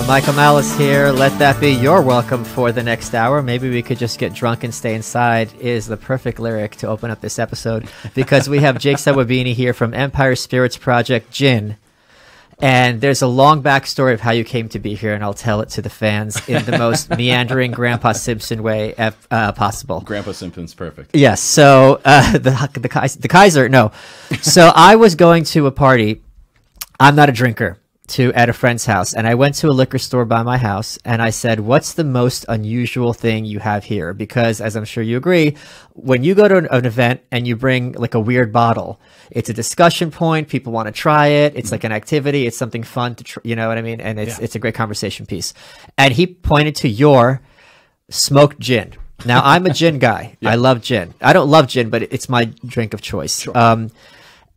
Michael Malice here. Let that be your welcome for the next hour. Maybe we could just get drunk and stay inside is the perfect lyric to open up this episode, because we have Jake Sabawini here from Empire Spirits Project Gin. And there's a long backstory of how you came to be here, and I'll tell it to the fans in the most meandering Grandpa Simpson way possible. Grandpa Simpson's perfect. Yes. So the Kaiser, no. So I was going to a party. I'm not a drinker. At a friend's house, and I went to a liquor store by my house, and I said, what's the most unusual thing you have here? Because, as I'm sure you agree, when you go to an event and you bring like a weird bottle, it's a discussion point. People want to try it. It's like an activity. It's something fun to you know what I mean? And it's a great conversation piece. And he pointed to your smoked gin. Now, I'm a gin guy. I love gin. I don't love gin, but it's my drink of choice. Sure.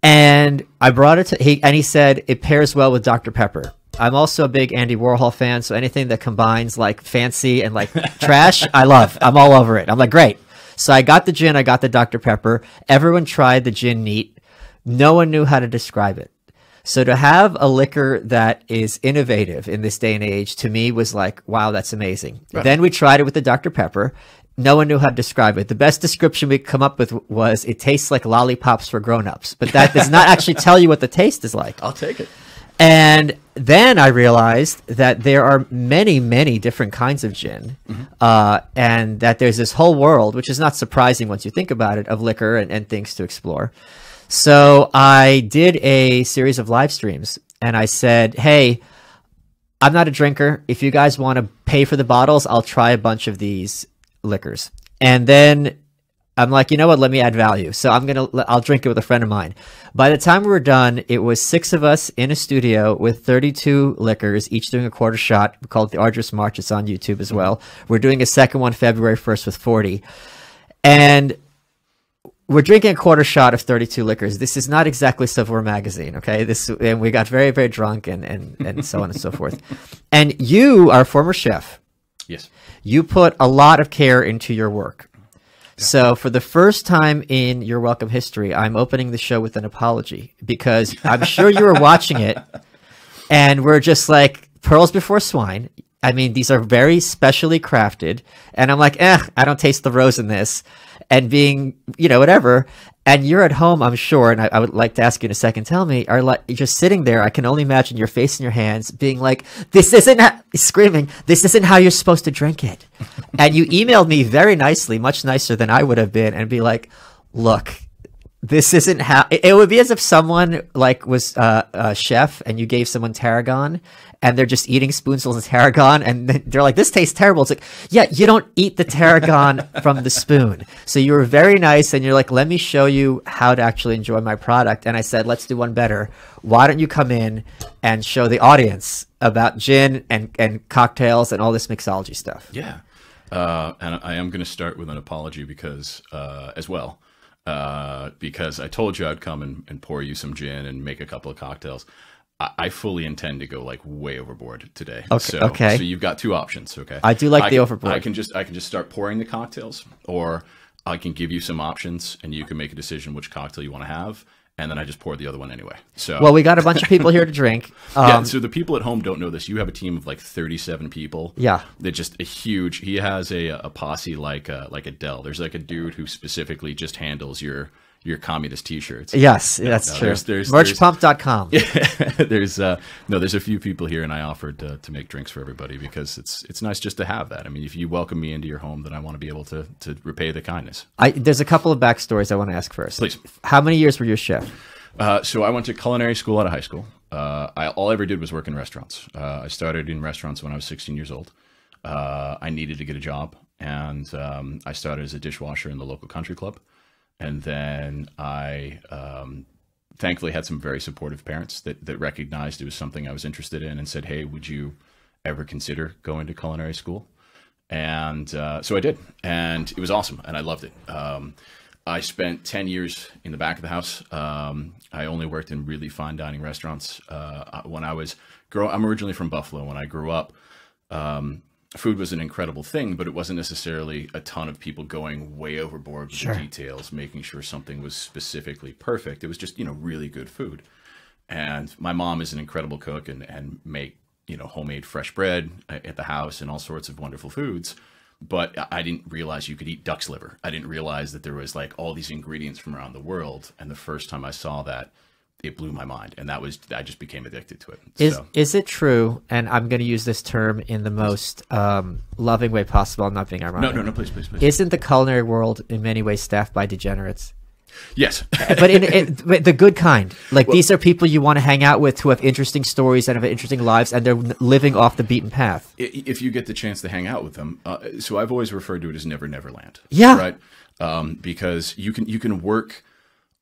And I brought it to he said it pairs well with Dr. Pepper. I'm also a big Andy Warhol fan, so anything that combines like fancy and like trash, I love. I'm all over it. I'm like, great. So I got the gin, I got the Dr. Pepper. Everyone tried the gin neat. No one knew how to describe it. So to have a liquor that is innovative in this day and age, to me was like, wow, that's amazing. Right. Then we tried it with the Dr. Pepper. No one knew how to describe it. The best description we could come up with was it tastes like lollipops for grown-ups. But that does not actually tell you what the taste is like. I'll take it. And then I realized that there are many, many different kinds of gin. And that there's this whole world, which is not surprising once you think about it, of liquor and things to explore. So I did a series of live streams. And I said, hey, I'm not a drinker. If you guys want to pay for the bottles, I'll try a bunch of these liquors. And then I'm like, you know what, let me add value. So I'll drink it with a friend of mine. By the time we were done, it was 6 of us in a studio with 32 liquors, each doing a quarter shot. We call it the Arduous March. It's on YouTube as well. We're doing a second one February 1st with 40. And we're drinking a quarter shot of 32 liquors. This is not exactly Savoir magazine, okay? And we got very, very drunk and so on and so forth. And you are a former chef. Yes. You put a lot of care into your work. Yeah. So for the first time in your welcome history, I'm opening the show with an apology, because I'm sure you were watching it and we're just like pearls before swine. I mean, these are very specially crafted. And I'm like, I don't taste the rose in this. And being, whatever. And you're at home, I'm sure, and I would like to ask you in a second, tell me, you're just sitting there, I can only imagine your face in your hands being like, screaming, this isn't how you're supposed to drink it. And you emailed me very nicely, much nicer than I would have been, and be like, look, this isn't how, it would be as if someone was a chef and you gave someone tarragon and they're just eating spoonfuls of tarragon and they're like, this tastes terrible. It's like, yeah, you don't eat the tarragon from the spoon. So you were very nice and you're like, let me show you how to actually enjoy my product. And I said, let's do one better. Why don't you come in and show the audience about gin and cocktails and all this mixology stuff? Yeah. And I am going to start with an apology because I told you I'd come and pour you some gin and make a couple of cocktails. I fully intend to go way overboard today. Okay. So you've got 2 options. Okay. I do like the overboard. I can just start pouring the cocktails, or I can give you some options and you can make a decision which cocktail you want to have. And then I just pour the other one anyway. So well, we got a bunch of people here to drink. Yeah. So the people at home don't know this. You have a team of 37 people. Yeah. They're just he has a posse like Adele. There's a dude who specifically just handles your communist T-shirts. Yes, that's true. Merchpump.com. Yeah, there's a few people here, and I offered to make drinks for everybody because it's nice just to have that. I mean, if you welcome me into your home, then I want to be able to repay the kindness. There's a couple of backstories I want to ask first. Please. How many years were you a chef? So I went to culinary school out of high school. All I ever did was work in restaurants. I started in restaurants when I was 16 years old. I needed to get a job, and I started as a dishwasher in the local country club. And then I thankfully had some very supportive parents that recognized it was something I was interested in and said, hey, would you ever consider going to culinary school? And so I did. And it was awesome. And I loved it. I spent 10 years in the back of the house. I only worked in really fine dining restaurants. When I was I'm originally from Buffalo. When I grew up, food was an incredible thing, but it wasn't necessarily a ton of people going way overboard with the details, making sure something was specifically perfect. It was just, really good food. And my mom is an incredible cook and make homemade fresh bread at the house and all sorts of wonderful foods. But I didn't realize you could eat duck's liver. I didn't realize that there was like all these ingredients from around the world. And the first time I saw that, it blew my mind. And I just became addicted to it. Is it true? And I'm going to use this term in the most loving way possible. I'm not being ironic. No, please. Isn't the culinary world in many ways staffed by degenerates? Yes. But in the good kind. Like, these are people you want to hang out with who have interesting stories and have interesting lives, and they're living off the beaten path. If you get the chance to hang out with them. So I've always referred to it as Never Never Land. Yeah. Right? Because you can work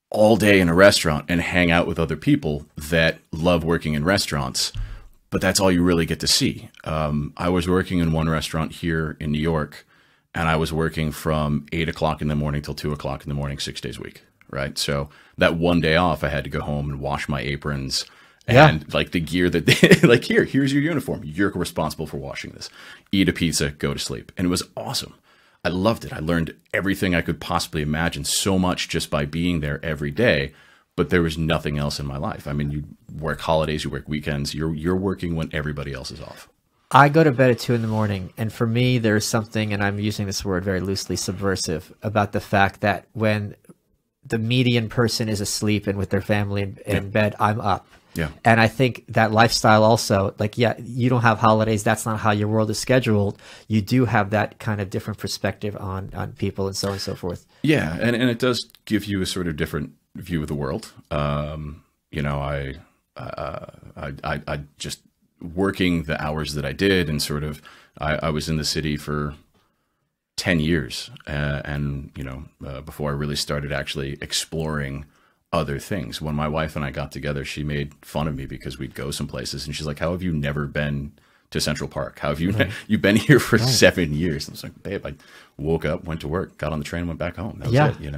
all day in a restaurant and hang out with other people that love working in restaurants, but that's all you really get to see. I was working in one restaurant here in New York, and I was working from 8 o'clock in the morning till 2 o'clock in the morning, 6 days a week. Right. So that one day off, I had to go home and wash my aprons and like the gear that they like, here's your uniform. You're responsible for washing this. Eat a pizza, go to sleep. And it was awesome. I loved it. I learned everything I could possibly imagine, so much just by being there every day. But there was nothing else in my life. I mean, you work holidays, you work weekends, you're working when everybody else is off. I go to bed at 2 in the morning, and for me, there's something, and I'm using this word very loosely, subversive, about the fact that when the median person is asleep and with their family in bed, I'm up. Yeah. And I think that lifestyle also, like, you don't have holidays. That's not how your world is scheduled. You do have that kind of different perspective on people and so on and so forth. Yeah. And it does give you a sort of different view of the world. I just working the hours that I did, and sort of, I was in the city for 10 years. Before I really started actually exploring other things. When my wife and I got together, she made fun of me because we'd go some places, and she's like, how have you never been to Central Park? How have you, you've been here for 7 years? And I was like, babe, I woke up, went to work, got on the train, went back home. That was it,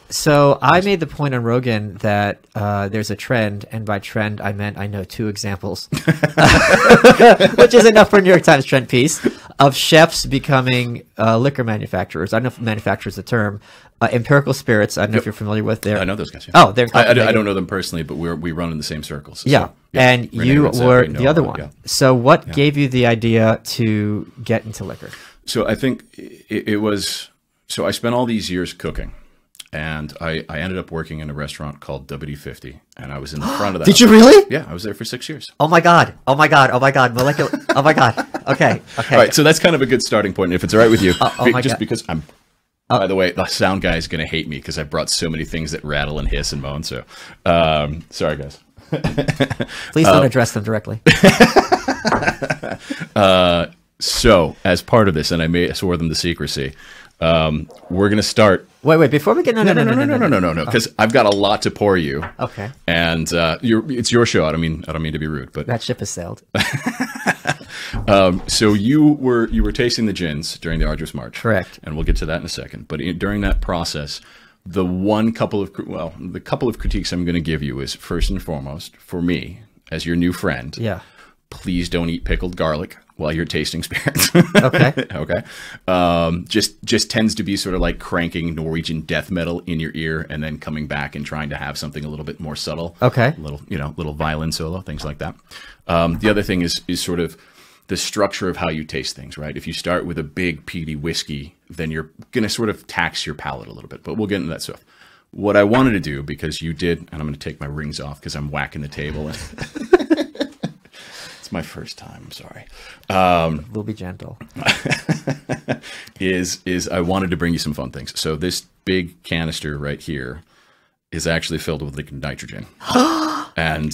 So I made the point on Rogan that there's a trend, and by trend, I meant I know 2 examples, which is enough for a New York Times trend piece, of chefs becoming liquor manufacturers. I don't know if manufacturer is the term. Empirical Spirits, I don't know if you're familiar with their... I know those guys. Yeah. Oh, I don't know them personally, but we run in the same circles. Yeah. So, and you were the other one. Yeah. So what gave you the idea to get into liquor? So I think it was... So I spent all these years cooking, and I ended up working in a restaurant called WD-50, and I was in the front of that. Did you really? Yeah, I was there for 6 years. Oh my God. Molecular. Oh my God. Okay. All right, so that's kind of a good starting point, if it's all right with you. God. Because I'm... By the way, the sound guy is going to hate me because I brought so many things that rattle and hiss and moan. So, sorry, guys. Please don't address them directly. So, as part of this, and I swore them to secrecy, we're going to start. Wait. Before we get no, because I've got a lot to pour you. Okay. And it's your show. I don't mean to be rude, but that ship has sailed. So you were tasting the gins during the Arduous March. Correct. And we'll get to that in a second. But during that process, the couple of critiques I'm going to give you is, first and foremost, for me, as your new friend, please don't eat pickled garlic while you're tasting spirits. Okay. Okay. Just tends to be sort of like cranking Norwegian death metal in your ear and then coming back and trying to have something a little bit more subtle. Okay. Little violin solo, things like that. The other thing is sort of the structure of how you taste things, right? If you start with a big peaty whiskey, then you're going to sort of tax your palate a little bit, but we'll get into that stuff. What I wanted to do, because you did, and I'm going to take my rings off because I'm whacking the table. It's my first time. I'm sorry. We'll be gentle. is I wanted to bring you some fun things. So this big canister right here is actually filled with liquid nitrogen. And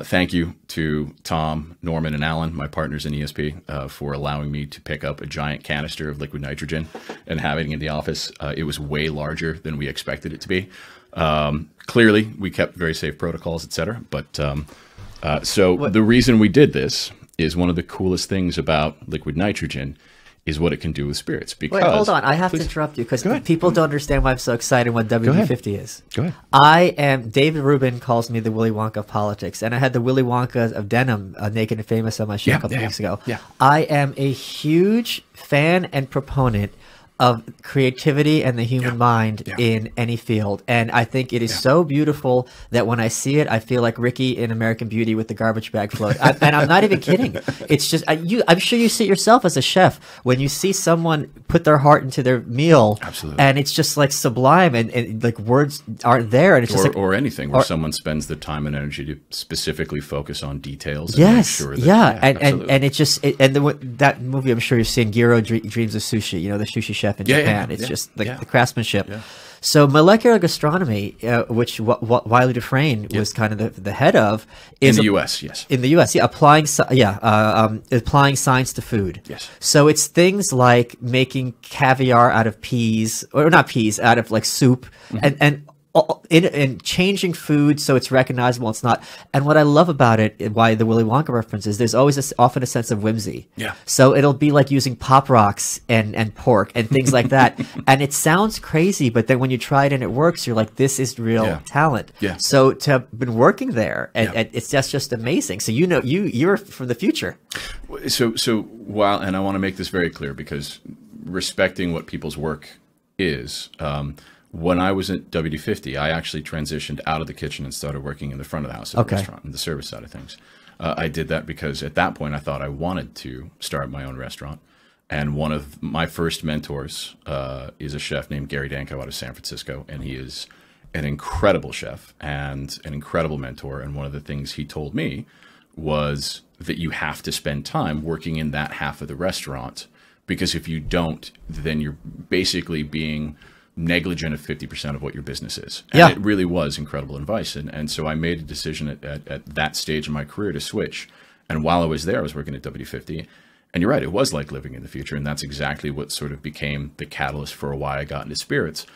thank you to Tom, Norman, and Alan, my partners in ESP, for allowing me to pick up a giant canister of liquid nitrogen and having it in the office. It was way larger than we expected it to be. Clearly, we kept very safe protocols, etc. But the reason we did this is one of the coolest things about liquid nitrogen is what it can do with spirits. Because, wait, hold on. I have to interrupt you because people don't understand why I'm so excited what WD-50 is. Go ahead. David Rubin calls me the Willy Wonka of politics, and I had the Willy Wonka of denim, Naked and Famous, on my show a couple weeks ago. Yeah. I am a huge fan and proponent of creativity and the human mind in any field. And I think it is so beautiful that when I see it, I feel like Ricky in American Beauty with the garbage bag float. And I'm not even kidding. It's just, I'm sure you see it yourself as a chef when you see someone put their heart into their meal. Absolutely. And it's just like sublime and like words aren't there. And it's just like, or anything where someone spends the time and energy to specifically focus on details. And yes. make sure that, And it just, that movie, I'm sure you've seen, Giro Dreams of Sushi, you know, the sushi chef in Japan. It's just like the craftsmanship. Yeah. So molecular gastronomy, which Wiley Dufresne was kind of the head of, is in the U.S. Yes, in the U.S. applying science to food. Yes. So it's things like making caviar out of peas, or not peas, out of like soup, and changing food so it's recognizable, it's not. And what I love about it, why the Willy Wonka reference is, there's always often a sense of whimsy. Yeah. So it'll be like using Pop Rocks and pork and things like that. And it sounds crazy, but then when you try it and it works, you're like, this is real talent. Yeah. So to have been working there, and it's just amazing. So you know, you're from the future. So while, and I want to make this very clear, because respecting what people's work is, when I was at WD-50, I actually transitioned out of the kitchen and started working in the front of the house at the restaurant, in the service side of things. I did that because at that point I thought I wanted to start my own restaurant. And one of my first mentors is a chef named Gary Danko out of San Francisco. And he is an incredible chef and an incredible mentor. And one of the things he told me was that you have to spend time working in that half of the restaurant, because if you don't, then you're basically being negligent of 50% of what your business is. And it really was incredible advice. And so I made a decision at that stage in my career to switch. And while I was there, I was working at W50. And you're right, it was like living in the future. And that's exactly what sort of became the catalyst for why I got into spirits.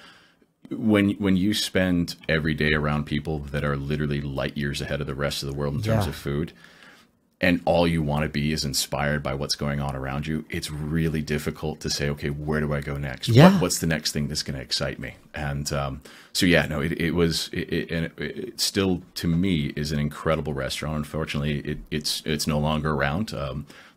When you spend every day around people that are literally light years ahead of the rest of the world in terms of food, and all you want to be is inspired by what's going on around you, it's really difficult to say, okay, where do I go next? What's the next thing that's going to excite me? And it still, to me, is an incredible restaurant. Unfortunately, it's no longer around.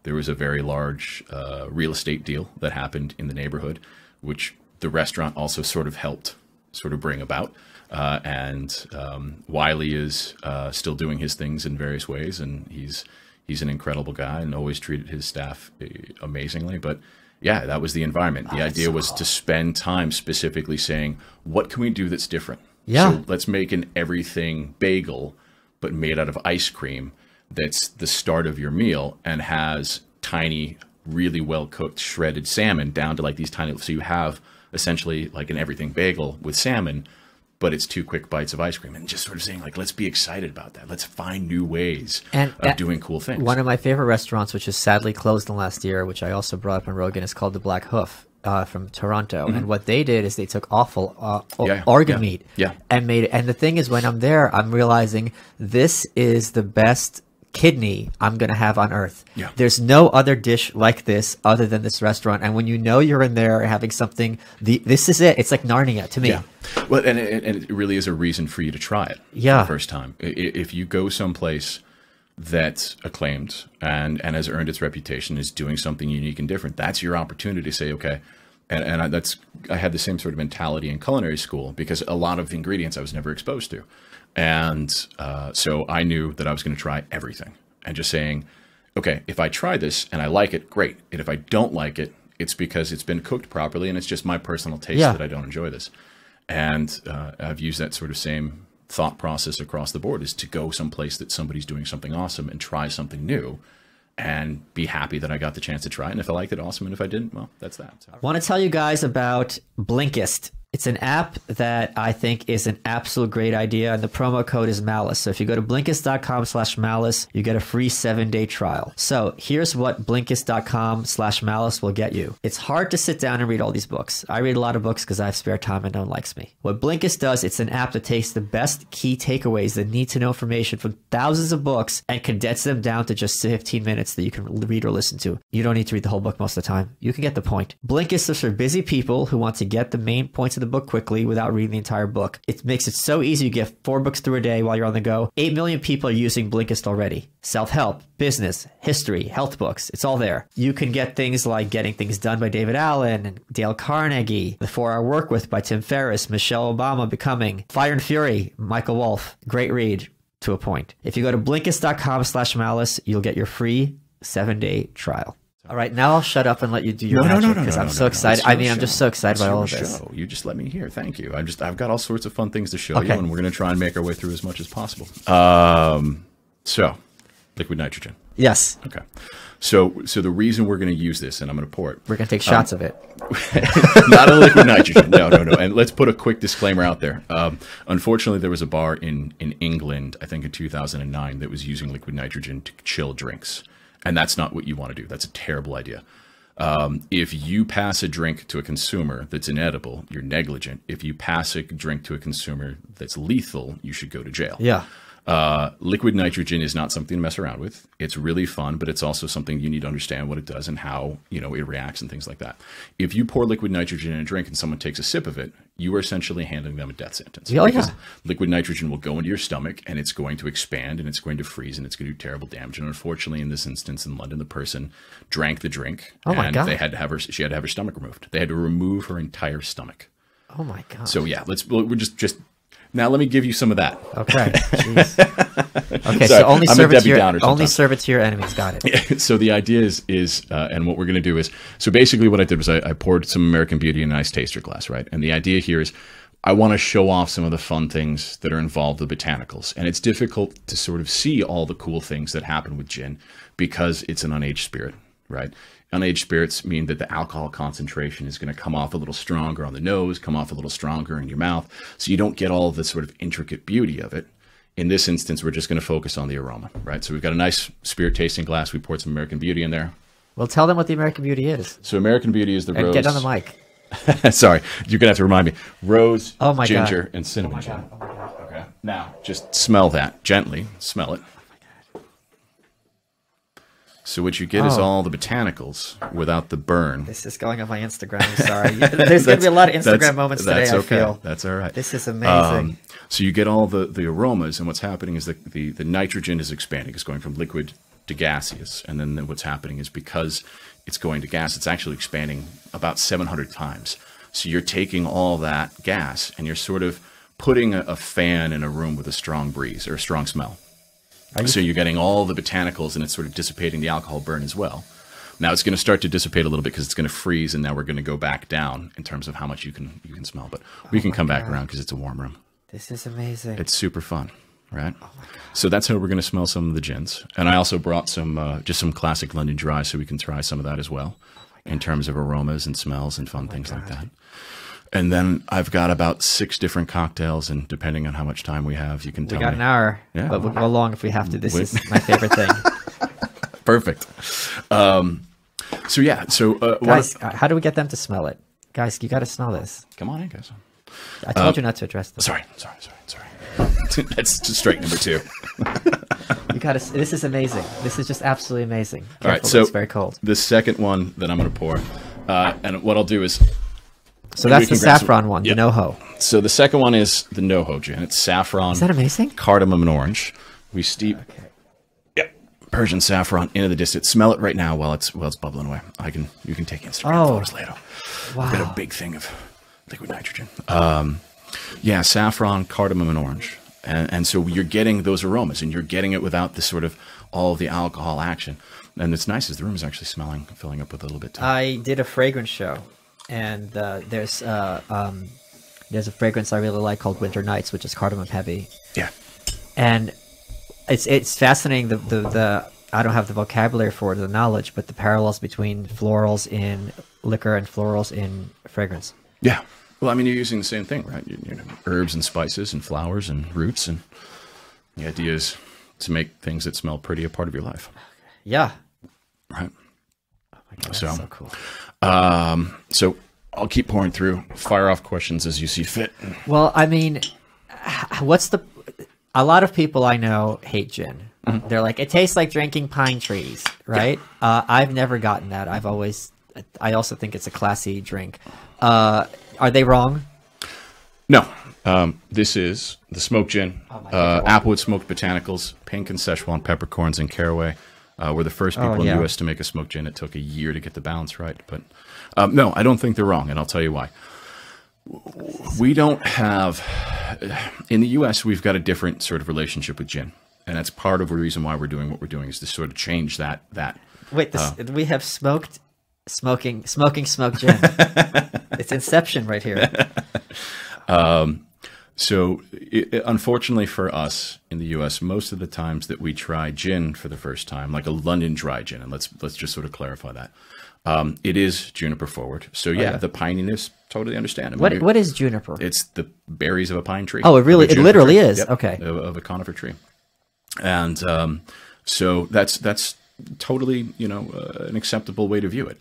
There was a very large real estate deal that happened in the neighborhood, which the restaurant also sort of helped bring about. Wiley is still doing his things in various ways, and he's an incredible guy and always treated his staff amazingly. But yeah, that was the environment. The idea was to spend time specifically saying, what can we do that's different? Yeah. So let's make an everything bagel, but made out of ice cream, that's the start of your meal and has tiny, really well-cooked shredded salmon down to like these tiny, so you have essentially like an everything bagel with salmon, but it's 2 quick bites of ice cream, and just sort of saying like, let's be excited about that. Let's find new ways of doing cool things. One of my favorite restaurants, which is sadly closed in the last year, which I also brought up on Rogan, is called the Black Hoof from Toronto. And what they did is they took awful organ meat and made it. And the thing is, when I'm there, I'm realizing this is the best kidney I'm going to have on earth. There's no other dish like this other than this restaurant. And when you know you're in there having something, this is it. It's like Narnia to me. Well, and it really is a reason for you to try it for the first time. If you go someplace that's acclaimed and has earned its reputation, is doing something unique and different, that's your opportunity to say, okay. And I had the same sort of mentality in culinary school, because a lot of the ingredients I was never exposed to. And so I knew that I was going to try everything, and just saying, okay, if I try this and I like it, great. And if I don't like it, it's because it's been cooked properly and it's just my personal taste that I don't enjoy this. And I've used that sort of same thought process across the board, is to go someplace that somebody's doing something awesome and try something new, and be happy that I got the chance to try it. And if I liked it, awesome. And if I didn't, well, that's that. So. I want to tell you guys about Blinkist. It's an app that I think is an absolute great idea, and the promo code is Malice. So if you go to Blinkist.com/Malice, you get a free 7-day trial. So here's what Blinkist.com/Malice will get you. It's hard to sit down and read all these books. I read a lot of books because I have spare time and no one likes me. What Blinkist does, it's an app that takes the best key takeaways, the need-to-know information from thousands of books, and condenses them down to just 15 minutes that you can read or listen to. You don't need to read the whole book most of the time. You can get the point. Blinkist is for busy people who want to get the main points of the book quickly without reading the entire book. It makes it so easy. You get 4 books through a day while you're on the go. 8 million people are using Blinkist already. Self-help, business, history, health books. It's all there. You can get things like Getting Things Done by David Allen and Dale Carnegie, The 4-Hour Work by Tim Ferriss, Michelle Obama, Becoming, Fire and Fury, Michael Wolff. Great read to a point. If you go to Blinkist.com/Malice, you'll get your free 7-day trial. All right, now I'll shut up and let you do your magic because I'm so excited. I mean, I'm just so excited by all of this. You just let me hear. Thank you. I've got all sorts of fun things to show you, and we're going to try and make our way through as much as possible. So, liquid nitrogen. Yes. Okay. So the reason we're going to use this, and I'm going to pour it. We're going to take shots of it. Not a liquid nitrogen. No. And let's put a quick disclaimer out there. Unfortunately, there was a bar in England, I think in 2009, that was using liquid nitrogen to chill drinks. And that's not what you want to do. That's a terrible idea. If you pass a drink to a consumer that's inedible, you're negligent. If you pass a drink to a consumer that's lethal, you should go to jail. Yeah. Liquid nitrogen is not something to mess around with. It's really fun, but it's also something you need to understand what it does and how, it reacts and things like that. If you pour liquid nitrogen in a drink and someone takes a sip of it, you are essentially handing them a death sentence. Yeah, because liquid nitrogen will go into your stomach and it's going to expand and it's going to freeze and it's going to do terrible damage. And unfortunately, in this instance in London, the person drank the drink and they had to have she had to have her stomach removed. They had to remove her entire stomach. Oh my God. So yeah, we're just now let me give you some of that. Okay. Jeez. Okay. So only serve it to your enemies. Got it. So the idea is, and what we're going to do is, so basically what I did was I poured some American Beauty in a nice taster glass, right? And the idea here is I want to show off some of the fun things that are involved with botanicals. And it's difficult to sort of see all the cool things that happen with gin because it's an unaged spirit, right? Unaged spirits mean that the alcohol concentration is going to come off a little stronger on the nose, come off a little stronger in your mouth. So you don't get all the sort of intricate beauty of it. In this instance, we're just going to focus on the aroma, right? So we've got a nice spirit tasting glass. We poured some American Beauty in there. Well, tell them what the American Beauty is. So American Beauty is the rose. Get on the mic. Sorry, you're going to have to remind me. Rose, ginger, God. and cinnamon. Oh my God. Okay. Now, just smell that gently. Smell it. So what you get is all the botanicals without the burn. This is going on my Instagram. I'm sorry. There's going to be a lot of Instagram moments today, I feel. That's all right. This is amazing. So you get all the aromas, and what's happening is the nitrogen is expanding. It's going from liquid to gaseous. And then what's happening is because it's going to gas, it's actually expanding about 700 times. So you're taking all that gas, and you're sort of putting a fan in a room with a strong breeze or a strong smell. So you're getting all the botanicals, and it's sort of dissipating the alcohol burn as well. Now it's going to start to dissipate a little bit because it's going to freeze, and now we're going to go back down in terms of how much you can smell. But we can come back around because it's a warm room. This is amazing. It's super fun, right? Oh my God. So that's how we're going to smell some of the gins. And I also brought some just some classic London Dry, so we can try some of that as well in terms of aromas and smells and fun things like that. And then I've got about 6 different cocktails, and depending on how much time we have, you can tell me. We got an hour, but we'll go long if we have to. This is my favorite thing. Perfect. So yeah, guys, how do we get them to smell it? Guys, you got to smell this. Come on in, guys. I told you not to address them. Sorry. That's strike number 2. You got to. This is amazing. This is just absolutely amazing. Careful, all right, so it's very cold. The second one that I'm going to pour, and what I'll do is. So that's the saffron one, the NoHo. So the second one is the NoHo gin. It's saffron. Is that amazing? Cardamom and orange. We steep Persian saffron into the distillate. Smell it right now while it's bubbling away. You can take Instagram photos later. Wow. We've got a big thing of liquid nitrogen. Saffron, cardamom, and orange. And so you're getting those aromas, and you're getting it without the sort of all the alcohol action. And it's nice is the room is actually filling up with a little bit too. I did a fragrance show. And there's a fragrance I really like called Winter Nights, which is cardamom heavy. Yeah. And it's fascinating. The I don't have the vocabulary for it, the knowledge, but the parallels between florals in liquor and florals in fragrance. Yeah. Well, I mean, you're using the same thing, right? Herbs and spices and flowers and roots, and the idea is to make things that smell pretty a part of your life. Yeah. Right. Oh my God, that's so cool. So I'll keep pouring through. Fire off questions as you see fit. Well, I mean, a lot of people I know hate gin. Mm-hmm. They're like, it tastes like drinking pine trees, right? Yeah. I've never gotten that. I also think it's a classy drink. Are they wrong? No, this is the smoked gin, Oh, my God. Applewood smoked botanicals, pink and Szechuan peppercorns and caraway. We're the first people in the U.S. to make a smoked gin. It took a year to get the balance right, but no, I don't think they're wrong, and I'll tell you why. We don't have in the U.S. We've got a different sort of relationship with gin, and that's part of the reason why we're doing what we're doing is to sort of change that. Wait, we have smoking smoked gin. It's Inception right here. So unfortunately for us in the U.S., most of the times that we try gin for the first time, like a London dry gin, and let's just sort of clarify that, it is juniper forward. So yeah, the pininess, totally understand. I mean, What is juniper? it's the berries of a pine tree. Oh, it literally is. Yep, Okay. of a conifer tree, and so that's totally an acceptable way to view it,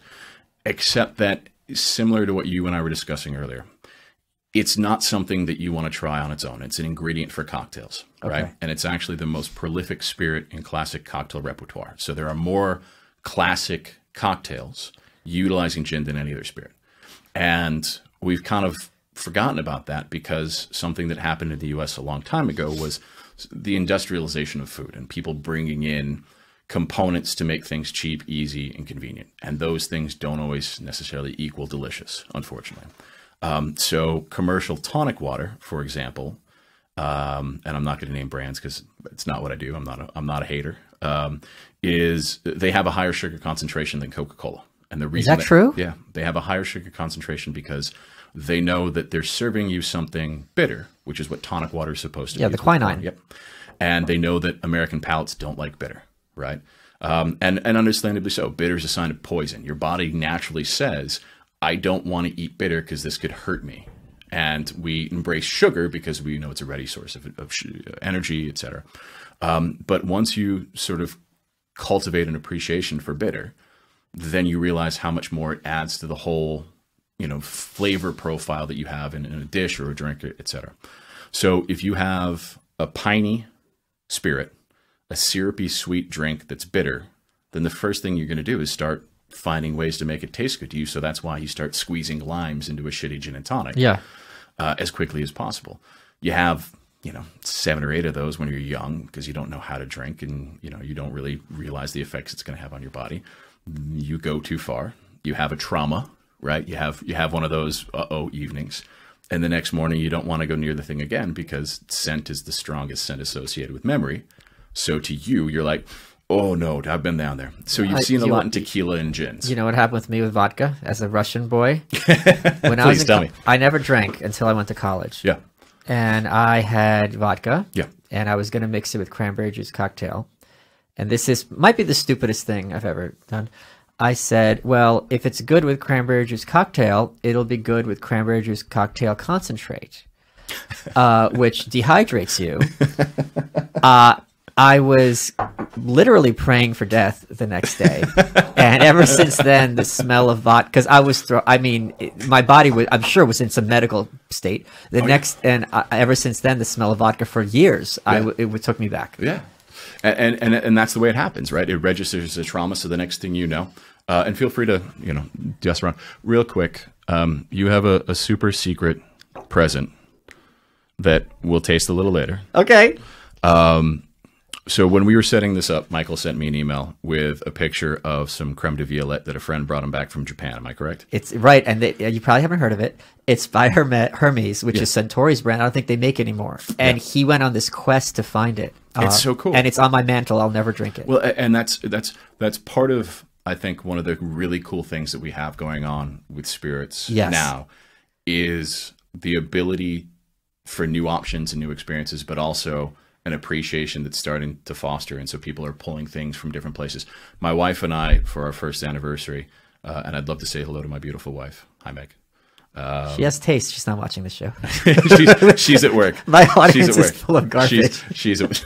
except that similar to what you and I were discussing earlier. It's not something that you want to try on its own. It's an ingredient for cocktails, right? Okay. And it's actually the most prolific spirit in classic cocktail repertoire. So there are more classic cocktails utilizing gin than any other spirit. And we've kind of forgotten about that because something that happened in the US a long time ago was the industrialization of food and people bringing in components to make things cheap, easy, and convenient. And those things don't always necessarily equal delicious, unfortunately. So commercial tonic water, for example, and I'm not going to name brands because it's not what I do. I'm not a hater. Is they have a higher sugar concentration than Coca-Cola, and the reason Is that true? Yeah, they have a higher sugar concentration because they know that they're serving you something bitter, which is what tonic water is supposed to be. Yeah, the quinine. Yep, and they know that American palates don't like bitter, right? And understandably so. Bitter is a sign of poison. Your body naturally says, I don't want to eat bitter because this could hurt me. And we embrace sugar because we know it's a ready source of energy, etc. But once you sort of cultivate an appreciation for bitter, then you realize how much more it adds to the whole, flavor profile that you have in a dish or a drink, etc. So if you have a piney spirit, a syrupy sweet drink that's bitter, then the first thing you're going to do is start finding ways to make it taste good to you. So that's why you start squeezing limes into a shitty gin and tonic as quickly as possible. You have, 7 or 8 of those when you're young because you don't know how to drink and, you don't really realize the effects it's going to have on your body. You go too far. You have a trauma, right? You have one of those evenings. And the next morning you don't want to go near the thing again because scent is the strongest scent associated with memory. So to you, you're like, oh no, I've been down there. So you've seen a lot in tequila and gins. You know what happened with me with vodka as a Russian boy? When Please tell me. I never drank until I went to college. Yeah. And I had vodka. Yeah. And I was going to mix it with cranberry juice cocktail. And this might be the stupidest thing I've ever done. I said, well, if it's good with cranberry juice cocktail, it'll be good with cranberry juice cocktail concentrate, which dehydrates you. I was literally praying for death the next day. And ever since then, the smell of vodka, because my body was, I'm sure, was in some medical state. Ever since then, the smell of vodka for years, it took me back. Yeah. And that's the way it happens, right? It registers as a trauma. So the next thing you know, and feel free to, just around real quick. You have a super secret present that we'll taste a little later. Okay. So when we were setting this up, Michael sent me an email with a picture of some creme de violette that a friend brought him back from Japan. Am I correct? It's right. And you probably haven't heard of it. It's by Hermes, which is Centauri's brand. I don't think they make anymore. And he went on this quest to find it. It's so cool. And it's on my mantle. I'll never drink it. Well, and that's part of, I think, one of the really cool things that we have going on with spirits now is the ability for new options and new experiences, but also an appreciation that's starting to foster. And so people are pulling things from different places. My wife and I, for our first anniversary, and I'd love to say hello to my beautiful wife. Hi, Meg. She has taste. She's not watching the show. she's at work. My audience is full of garbage. She's at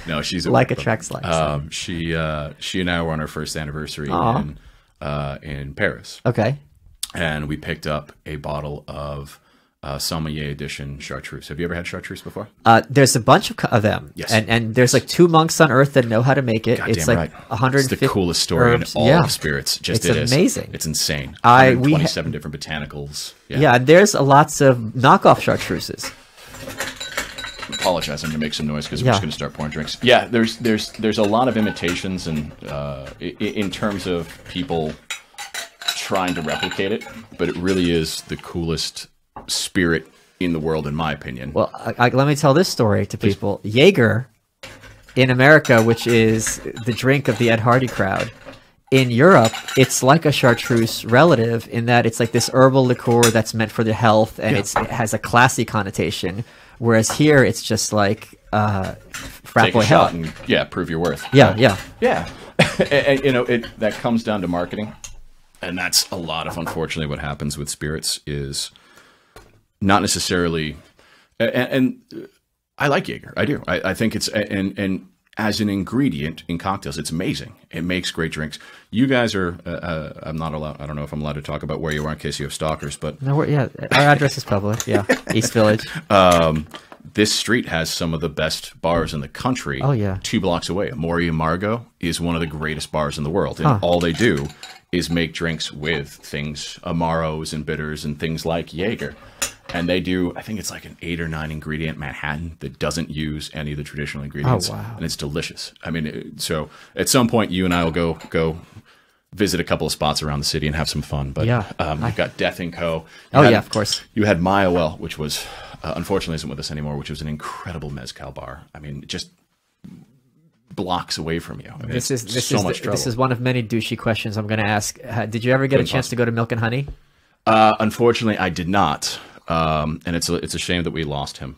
No, she's at like work. attracts like. She and I were on our first anniversary in Paris. Okay. And we picked up a bottle of sommelier edition chartreuse. Have you ever had chartreuse before? There's a bunch of them. Yes. And there's like 2 monks on earth that know how to make it. Goddamn it's like right. 150 It's the coolest story herbs. in all of spirits. Just It's amazing. It's insane. We 27 different botanicals. Yeah, and there's lots of knockoff chartreuses. Apologize, I'm gonna make some noise because we're just gonna start pouring drinks. Yeah, there's a lot of imitations, and in terms of people trying to replicate it, but it really is the coolest spirit in the world, in my opinion. Well, let me tell this story to people. Jaeger in America, which is the drink of the Ed Hardy crowd, in Europe, it's like a chartreuse relative in that it's like this herbal liqueur that's meant for the health, and it has a classy connotation. Whereas here, it's just like frat boy hell. And, prove your worth. Yeah. And, that comes down to marketing, and that's a lot of, unfortunately, what happens with spirits is not necessarily. And I like Jaeger. I do. I think it's and as an ingredient in cocktails, it's amazing. It makes great drinks. You guys are. I'm not allowed. I don't know if I'm allowed to talk about where you are in case you have stalkers, but no. Our address is public. Yeah, East Village. This street has some of the best bars in the country. Oh yeah. 2 blocks away, Amori and Margot is one of the greatest bars in the world, and all they do is make drinks with things, Amaros and bitters and things like Jaeger. And they do, I think it's like an 8 or 9 ingredient Manhattan that doesn't use any of the traditional ingredients. Oh, wow. And it's delicious. I mean, so at some point you and I will go visit a couple of spots around the city and have some fun. But you've got Death & Co. Of course. You had Mayahuel, which was, unfortunately isn't with us anymore, which was an incredible mezcal bar. I mean, just blocks away from you. I mean, this is one of many douchey questions I'm going to ask. Did you ever get a chance to go to Milk and Honey? Unfortunately, I did not. And it's a shame that we lost him.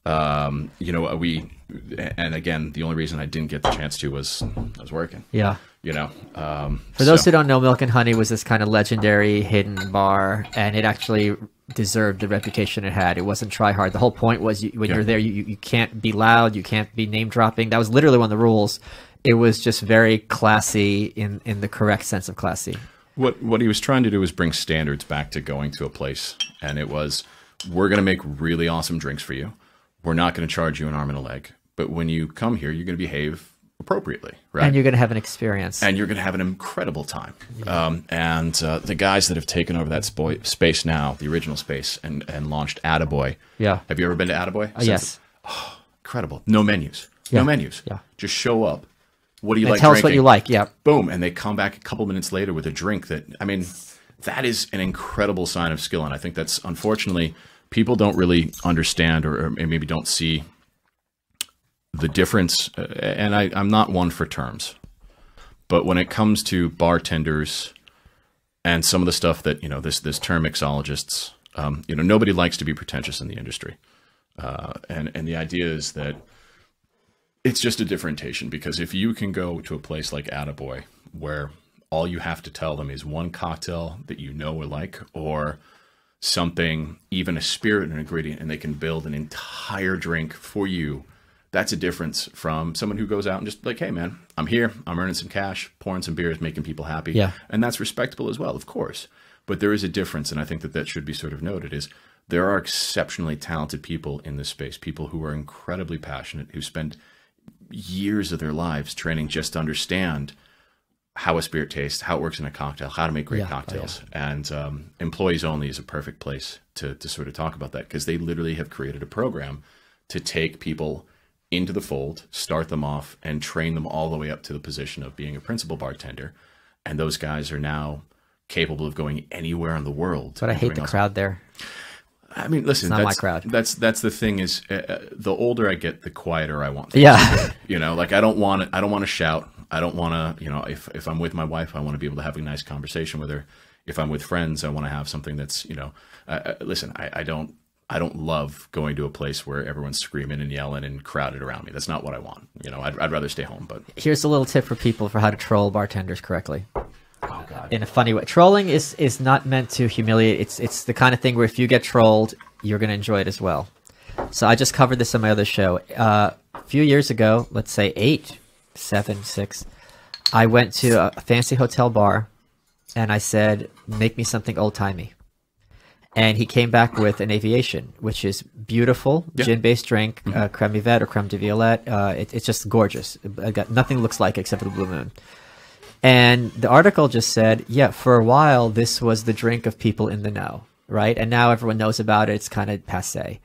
And again, the only reason I didn't get the chance to was I was working. Yeah. For those who don't know, Milk and Honey was this kind of legendary hidden bar, and it actually deserved the reputation it had. It wasn't try hard. The whole point was when you're there, you can't be loud, you can't be name dropping. That was literally one of the rules. It was just very classy in the correct sense of classy. What he was trying to do was bring standards back to going to a place, and it was, we're going to make really awesome drinks for you. We're not going to charge you an arm and a leg, but when you come here, you're going to behave appropriately, right? And you're going to have an experience. And you're going to have an incredible time. Yeah. The guys that have taken over that space now, the original space, and launched Attaboy. Yeah. Have you ever been to Attaboy? Yes. Oh, incredible. No menus. Yeah. No menus. Yeah. Just show up. What do you like tell drinking? us what you like, yeah. Boom, and they come back a couple minutes later with a drink that, I mean, that is an incredible sign of skill, and I think that's, unfortunately, people don't really understand or maybe don't see the difference, and I'm not one for terms, but when it comes to bartenders and some of the stuff that, this term mixologists, nobody likes to be pretentious in the industry, and the idea is that it's just a differentiation, because if you can go to a place like Attaboy where all you have to tell them is one cocktail that you know or like, or something, even a spirit and an ingredient, and they can build an entire drink for you, that's a difference from someone who goes out and just like, hey man, I'm here, I'm earning some cash, pouring some beers, making people happy. Yeah. And that's respectable as well, of course. But there is a difference, and I think that should be sort of noted, is there are exceptionally talented people in this space, people who are incredibly passionate, who spend years of their lives training just to understand how a spirit tastes, how it works in a cocktail, how to make great cocktails. And Employees Only is a perfect place to sort of talk about that, because they literally have created a program to take people into the fold, start them off, and train them all the way up to the position of being a principal bartender. And those guys are now capable of going anywhere in the world. But I hate the crowd there. I mean, listen, it's not my crowd. That's the thing is, the older I get, the quieter I want. Yeah. Like I don't want to shout. I don't want to, if I'm with my wife, I want to be able to have a nice conversation with her. If I'm with friends, I want to have something that's, listen, I don't love going to a place where everyone's screaming and yelling and crowded around me. That's not what I want. I'd rather stay home. But here's a little tip for people for how to troll bartenders correctly. Oh God. In a funny way. Trolling is not meant to humiliate. It's the kind of thing where if you get trolled, you're going to enjoy it as well. So I just covered this on my other show. A few years ago, let's say 8, 7, 6, I went to a fancy hotel bar and I said, make me something old-timey. And he came back with an Aviation, which is beautiful, gin-based drink, creme yvette or creme de violette. It's just gorgeous. Nothing looks like it except for the Blue Moon. And the article just said, yeah, for a while, this was the drink of people in the know, right? And now everyone knows about it. It's kind of passé.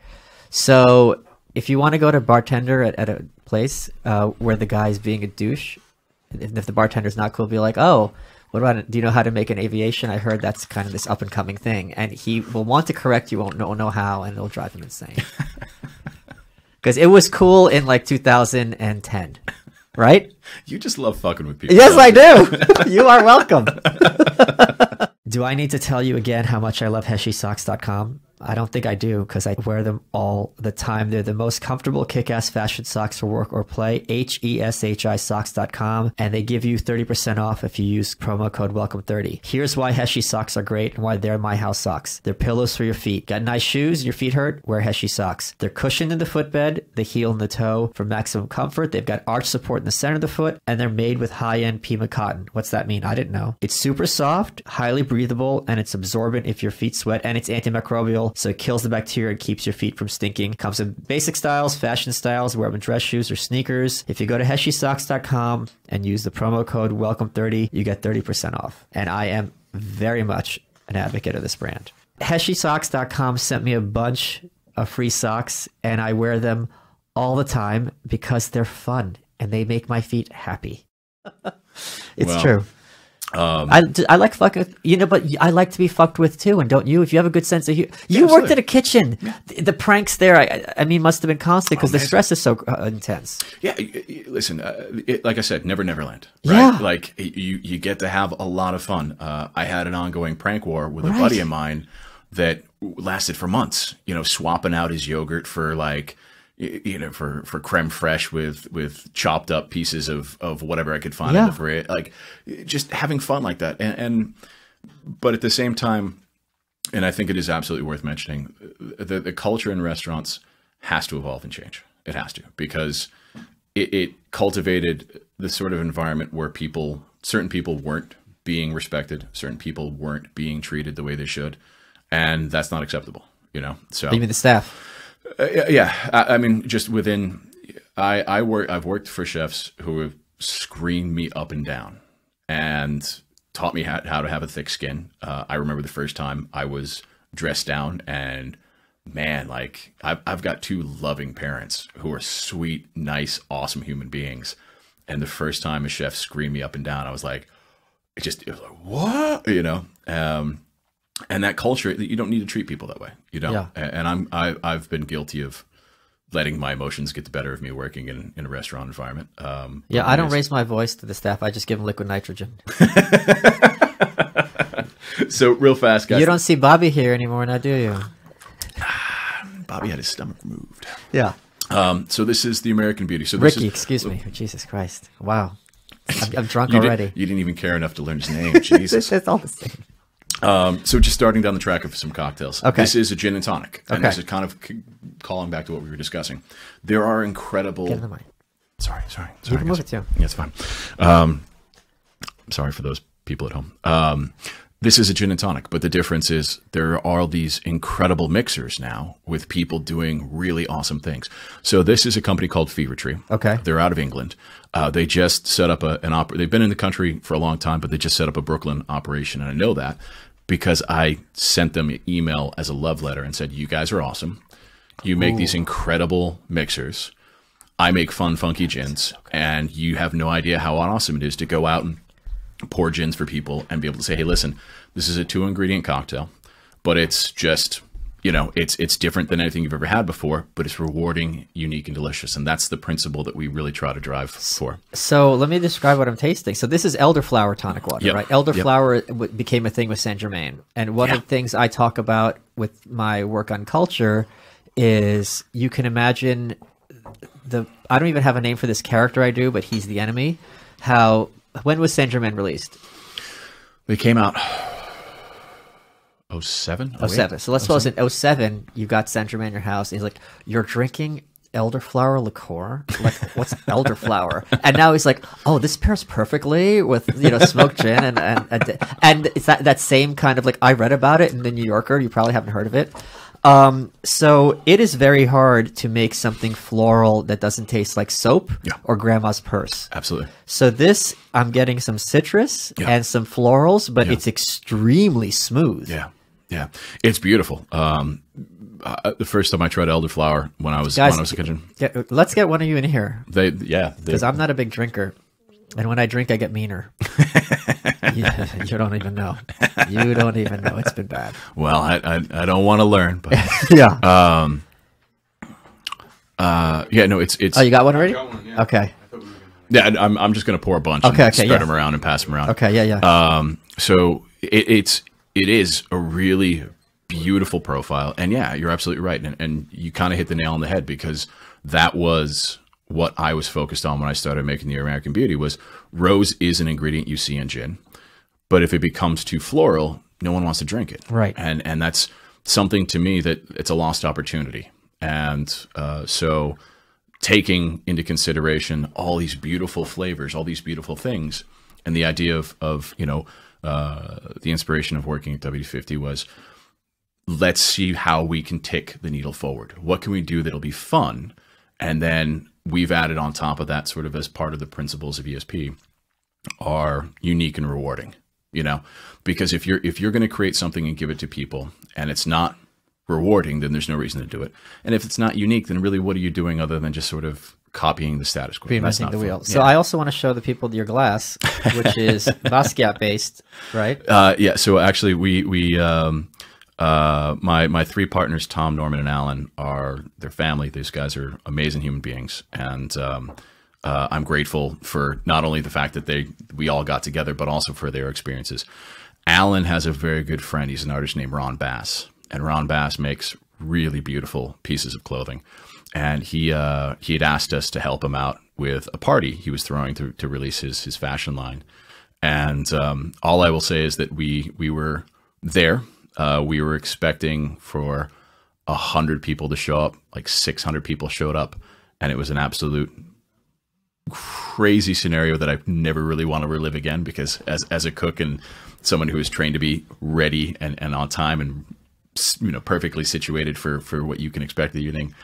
So if you want to go to bartender at a place where the guy's being a douche, if the bartender's not cool, be like, oh, what about it? Do you know how to make an Aviation? I heard that's kind of this up and coming thing. And he will want to correct you, won't know how, and it'll drive him insane. Because it was cool in like 2010, right? You just love fucking with people. Yes, I do. You are welcome. Do I need to tell you again how much I love HeshiSocks.com? I don't think I do, because I wear them all the time. They're the most comfortable kick-ass fashion socks for work or play. HESHI socks.com, and they give you 30% off if you use promo code WELCOME30. Here's why Heshi socks are great and why they're my house socks. They're pillows for your feet. Got nice shoes, your feet hurt? Wear Heshi socks. They're cushioned in the footbed, the heel and the toe for maximum comfort. They've got arch support in the center of the foot, and they're made with high-end Pima cotton. What's that mean? I didn't know. It's super soft, highly breathable, and it's absorbent if your feet sweat, and it's antimicrobial, so it kills the bacteria and keeps your feet from stinking. Comes in basic styles, fashion styles, wear them in dress shoes or sneakers. If you go to HeshiSocks.com and use the promo code WELCOME30, you get 30% off. And I am very much an advocate of this brand. HeshiSocks.com sent me a bunch of free socks, and I wear them all the time because they're fun and they make my feet happy. It's true. I like fucking with, but I like to be fucked with too, and don't you? If you have a good sense of humor, you worked at a kitchen. Yeah. The pranks there, I mean, must have been constant because the stress is so intense. Yeah, listen, like I said, never Neverland. Right? Yeah, like you get to have a lot of fun. I had an ongoing prank war with a buddy of mine that lasted for months. Swapping out his yogurt for like. For creme fraiche with chopped up pieces of whatever I could find in the fridge, like just having fun like that. But at the same time, and I think it is absolutely worth mentioning, the culture in restaurants has to evolve and change. It has to, because it cultivated the sort of environment where certain people weren't being respected, certain people weren't being treated the way they should, and that's not acceptable. So even the staff. Yeah, I mean, just within, I've worked for chefs who have screamed me up and down and taught me how to have a thick skin. I remember the first time I was dressed down, and man, like I've got two loving parents who are sweet, nice, awesome human beings. And the first time a chef screamed me up and down, I was like, it was like, what? And that culture, you don't need to treat people that way, Yeah. And I've been guilty of letting my emotions get the better of me working in a restaurant environment. I don't raise my voice to the staff. I just give them liquid nitrogen. So real fast, guys. You don't see Bobby here anymore now, do you? Bobby had his stomach removed. Yeah. So this is the American Beauty. So Ricky, excuse me. Oh, Jesus Christ. Wow. I'm drunk already. You didn't even care enough to learn his name. Jesus. It's all the same. So just starting down the track of some cocktails. Okay. This is a gin and tonic. And this is kind of calling back to what we were discussing. There are incredible... Get in the mic. Sorry. You can move it too. Yeah, it's fine. Sorry for those people at home. This is a gin and tonic, but the difference is there are these incredible mixers now with people doing really awesome things. So this is a company called Fever Tree. Okay. They're out of England. They just set up they've been in the country for a long time, but they just set up a Brooklyn operation. And I know that because I sent them an email as a love letter and said, you guys are awesome. You make these incredible mixers. I make fun, funky gins, and you have no idea how awesome it is to go out and pour gins for people and be able to say, hey, listen, this is a 2-ingredient cocktail, but it's just, it's different than anything you've ever had before, but it's rewarding, unique, and delicious. And that's the principle that we really try to drive for. So let me describe what I'm tasting. So this is elderflower tonic water, right? Elderflower became a thing with Saint Germain. And one of the things I talk about with my work on culture is you can imagine I don't even have a name for this character I do, but he's the enemy. When was Saint Germain released? They came out 07? 07. So let's suppose in 07, you got Saint Germain in your house. And he's like, you're drinking elderflower liqueur? Like, what's elderflower? And now he's like, oh, this pairs perfectly with, you know, smoked gin. And it's that same kind of like, I read about it in the New Yorker. You probably haven't heard of it. So it is very hard to make something floral that doesn't taste like soap or grandma's purse. Absolutely. So this, I'm getting some citrus and some florals, but it's extremely smooth. Yeah. Yeah. It's beautiful. The first time I tried elderflower when I was Guys, in the kitchen. Let's get one of you in here. Because I'm not a big drinker. And when I drink, I get meaner. You don't even know. You don't even know. It's been bad. Well, I don't want to learn, but yeah. No, it's. Oh, you got one already? Got one, yeah. Okay. Yeah, I'm just gonna pour a bunch. Okay, and spread them around and pass them around. Okay, yeah. So it is a really beautiful profile, and yeah, you're absolutely right, and you kind of hit the nail on the head, because that was what I was focused on when I started making the American Beauty. Was rose is an ingredient you see in gin, but if it becomes too floral, no one wants to drink it. Right. And that's something to me that it's a lost opportunity. And so taking into consideration all these beautiful flavors, all these beautiful things, and the idea of you know, the inspiration of working at W50 was, let's see how we can tick the needle forward. What can we do that'll be fun? And then we've added on top of that, sort of as part of the principles of ESP, are unique and rewarding, you know, because if you're going to create something and give it to people and it's not rewarding, then there's no reason to do it. And if it's not unique, then really what are you doing other than just sort of copying the status quo? Reinventing the wheel. So I also want to show the people your glass, which is Basquiat based, right? Yeah. So actually my three partners, Tom, Norman, and Alan, are their family. These guys are amazing human beings, and I'm grateful for not only the fact that we all got together, but also for their experiences. Alan has a very good friend. He's an artist named Ron Bass, and Ron Bass makes really beautiful pieces of clothing. And he had asked us to help him out with a party he was throwing to release his fashion line. And all I will say is that we were there. We were expecting for 100 people to show up. Like 600 people showed up, and it was an absolute crazy scenario that I never really want to relive again, because as a cook and someone who is trained to be ready and on time and, you know, perfectly situated for what you can expect the evening.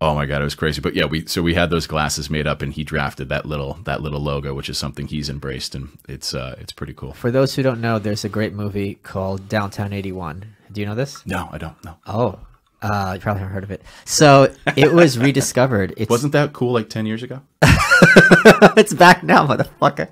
Oh my God, it was crazy. But yeah, we had those glasses made up, and he drafted that little logo, which is something he's embraced, and it's pretty cool. For those who don't know, there's a great movie called Downtown 81. Do you know this? No, I don't know. Oh, you probably haven't heard of it. So it was rediscovered. Wasn't that cool like 10 years ago? It's back now, motherfucker.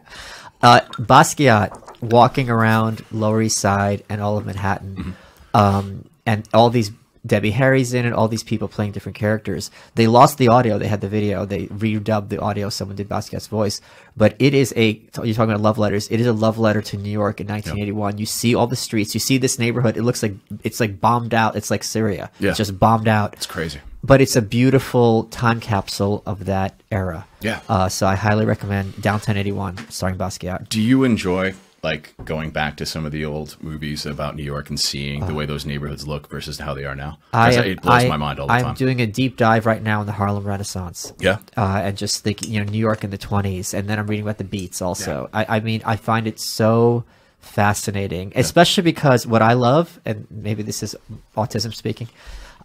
Basquiat walking around Lower East Side and all of Manhattan, and all these Debbie Harry's in it, all these people playing different characters. They lost the audio. They had the video. They redubbed the audio. Someone did Basquiat's voice. But it is you're talking about love letters. It is a love letter to New York in 1981. Yep. You see all the streets. You see this neighborhood. It looks like it's like bombed out. It's like Syria. Yeah. It's just bombed out. It's crazy. But it's a beautiful time capsule of that era. Yeah. So I highly recommend Downtown 81, starring Basquiat. Do you enjoy like going back to some of the old movies about New York and seeing the way those neighborhoods look versus how they are now? It blows my mind all the time. I'm doing a deep dive right now in the Harlem Renaissance. Yeah. And just thinking, you know, New York in the 20s, and then I'm reading about the Beats also. Yeah. I mean, I find it so fascinating, especially because what I love, and maybe this is autism speaking,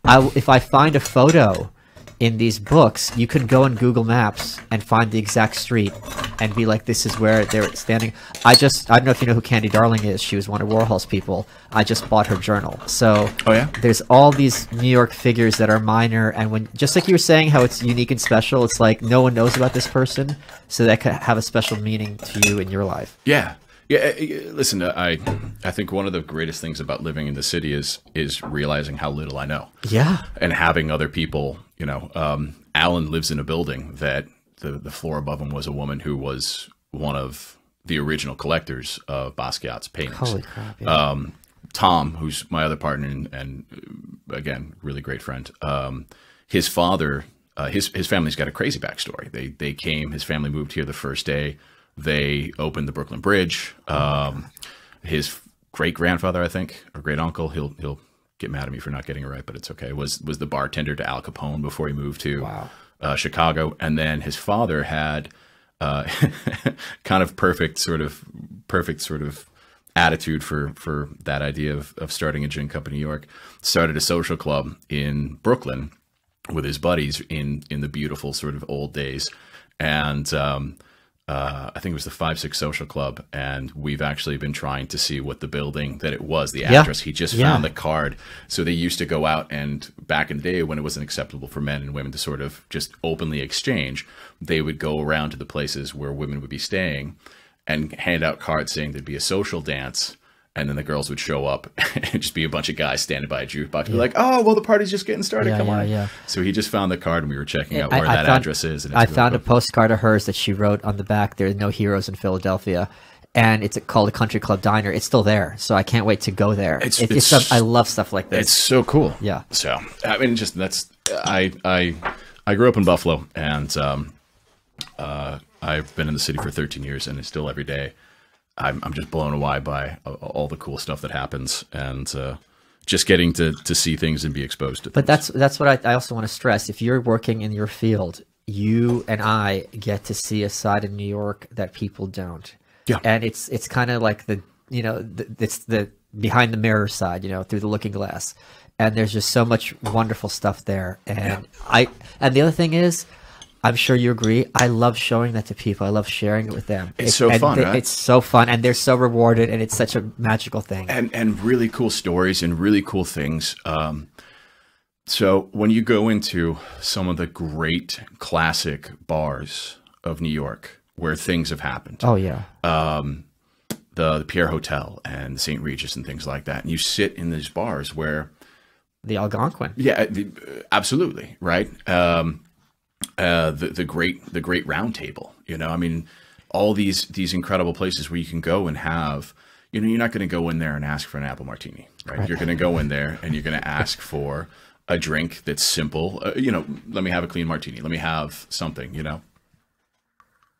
if I find a photo in these books, you can go on Google Maps and find the exact street and be like, this is where they're standing. I don't know if you know who Candy Darling is. She was one of Warhol's people. I just bought her journal. So there's all these New York figures that are minor. And when, just like you were saying, how it's unique and special, it's like no one knows about this person. So that could have a special meaning to you in your life. Yeah. Yeah, listen, I think one of the greatest things about living in the city is realizing how little I know. Yeah. And having other people, you know, Alan lives in a building that the floor above him was a woman who was one of the original collectors of Basquiat's paintings. Holy crap. Yeah. Tom, who's my other partner and again, really great friend, his father, his family's got a crazy backstory. They came, his family moved here the first day. They opened the Brooklyn Bridge. His great grandfather, I think, or great uncle, he'll get mad at me for not getting it right, but it's okay. Was the bartender to Al Capone before he moved to Chicago, and then his father had kind of perfect sort of attitude for that idea of starting a gin company in New York. Started a social club in Brooklyn with his buddies in the beautiful sort of old days, and I think it was the 5-6 Social Club, and we've actually been trying to see what the building that it was, the address. He just found the card. So they used to go out, and back in the day when it wasn't acceptable for men and women to sort of just openly exchange, they would go around to the places where women would be staying and hand out cards saying there'd be a social dance. And then the girls would show up and just be a bunch of guys standing by a jukebox. Be like, oh, well, the party's just getting started. Come on. Yeah. So he just found the card, and we were checking out where that address is. And I found a postcard of hers that she wrote on the back. There are no heroes in Philadelphia. And it's called a Country Club Diner. It's still there. So I can't wait to go there. I love stuff like this. It's so cool. Yeah. So, I mean, I grew up in Buffalo, and I've been in the city for 13 years, and it's still every day. I'm just blown away by all the cool stuff that happens, and just getting to see things and be exposed to things. But that's what I also want to stress. If you're working in your field, you and I get to see a side of New York that people don't. Yeah. And it's kind of like it's the behind the mirror side, through the looking glass. And there's just so much wonderful stuff there. And and the other thing is, I'm sure you agree, I love showing that to people. I love sharing it with them. It's so fun, right? It's so fun, and they're so rewarded, and it's such a magical thing. And really cool stories and really cool things. So when you go into some of the great classic bars of New York where things have happened. Oh, yeah. The Pierre Hotel and the St. Regis and things like that. And you sit in these bars where... The Algonquin. Yeah, absolutely, right? The great round table, I mean, all these incredible places where you can go and have, you're not going to go in there and ask for an apple martini, right? You're going to go in there and you're going to ask for a drink that's simple. Let me have a clean martini. Let me have something,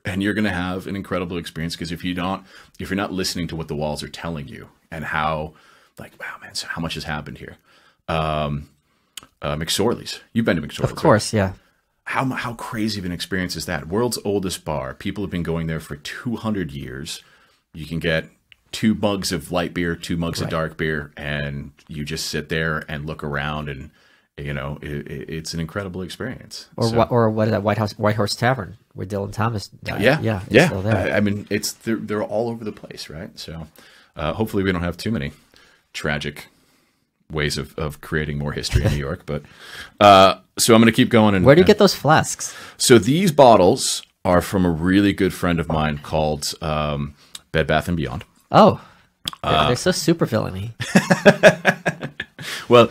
and you're going to have an incredible experience, because if you're not listening to what the walls are telling you and how, like, wow, man, so how much has happened here? McSorley's, you've been to McSorley's, of course, right? Yeah. How crazy of an experience is that? World's oldest bar. People have been going there for 200 years. You can get 2 mugs of light beer, 2 mugs of dark beer, and you just sit there and look around, and it's an incredible experience. Or what is that White Horse Tavern where Dylan Thomas died? Yeah. Still there. I mean, they're all over the place, right? So hopefully we don't have too many tragic ways of creating more history in New York, but so I'm going to keep going. And where do you get those flasks? So these bottles are from a really good friend of mine called Bed Bath & Beyond. Oh, they're so super villainy. Well,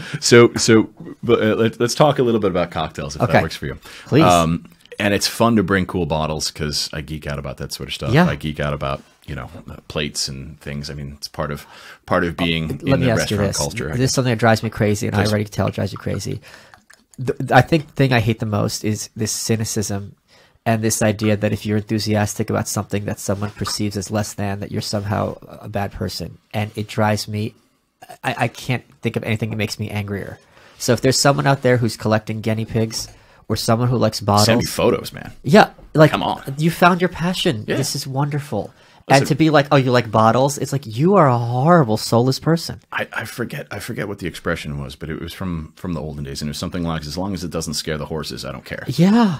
but let's talk a little bit about cocktails, if that works for you. Please. And it's fun to bring cool bottles, because I geek out about that sort of stuff. Yeah. I geek out about plates and things. I mean, it's part of being in the restaurant culture. This is something that drives me crazy, and I already can tell it drives you crazy. I think the thing I hate the most is this cynicism and this idea that if you're enthusiastic about something that someone perceives as less than, that you're somehow a bad person. And it drives me, I can't think of anything that makes me angrier. So if there's someone out there who's collecting guinea pigs, or someone who likes bottles. Send me photos, man. Yeah. Like, come on. You found your passion. Yeah. This is wonderful. Listen, and to be like, oh, you like bottles? It's like, you are a horrible, soulless person. I forget what the expression was, but it was from the olden days. And it was something like, as long as it doesn't scare the horses, I don't care. Yeah.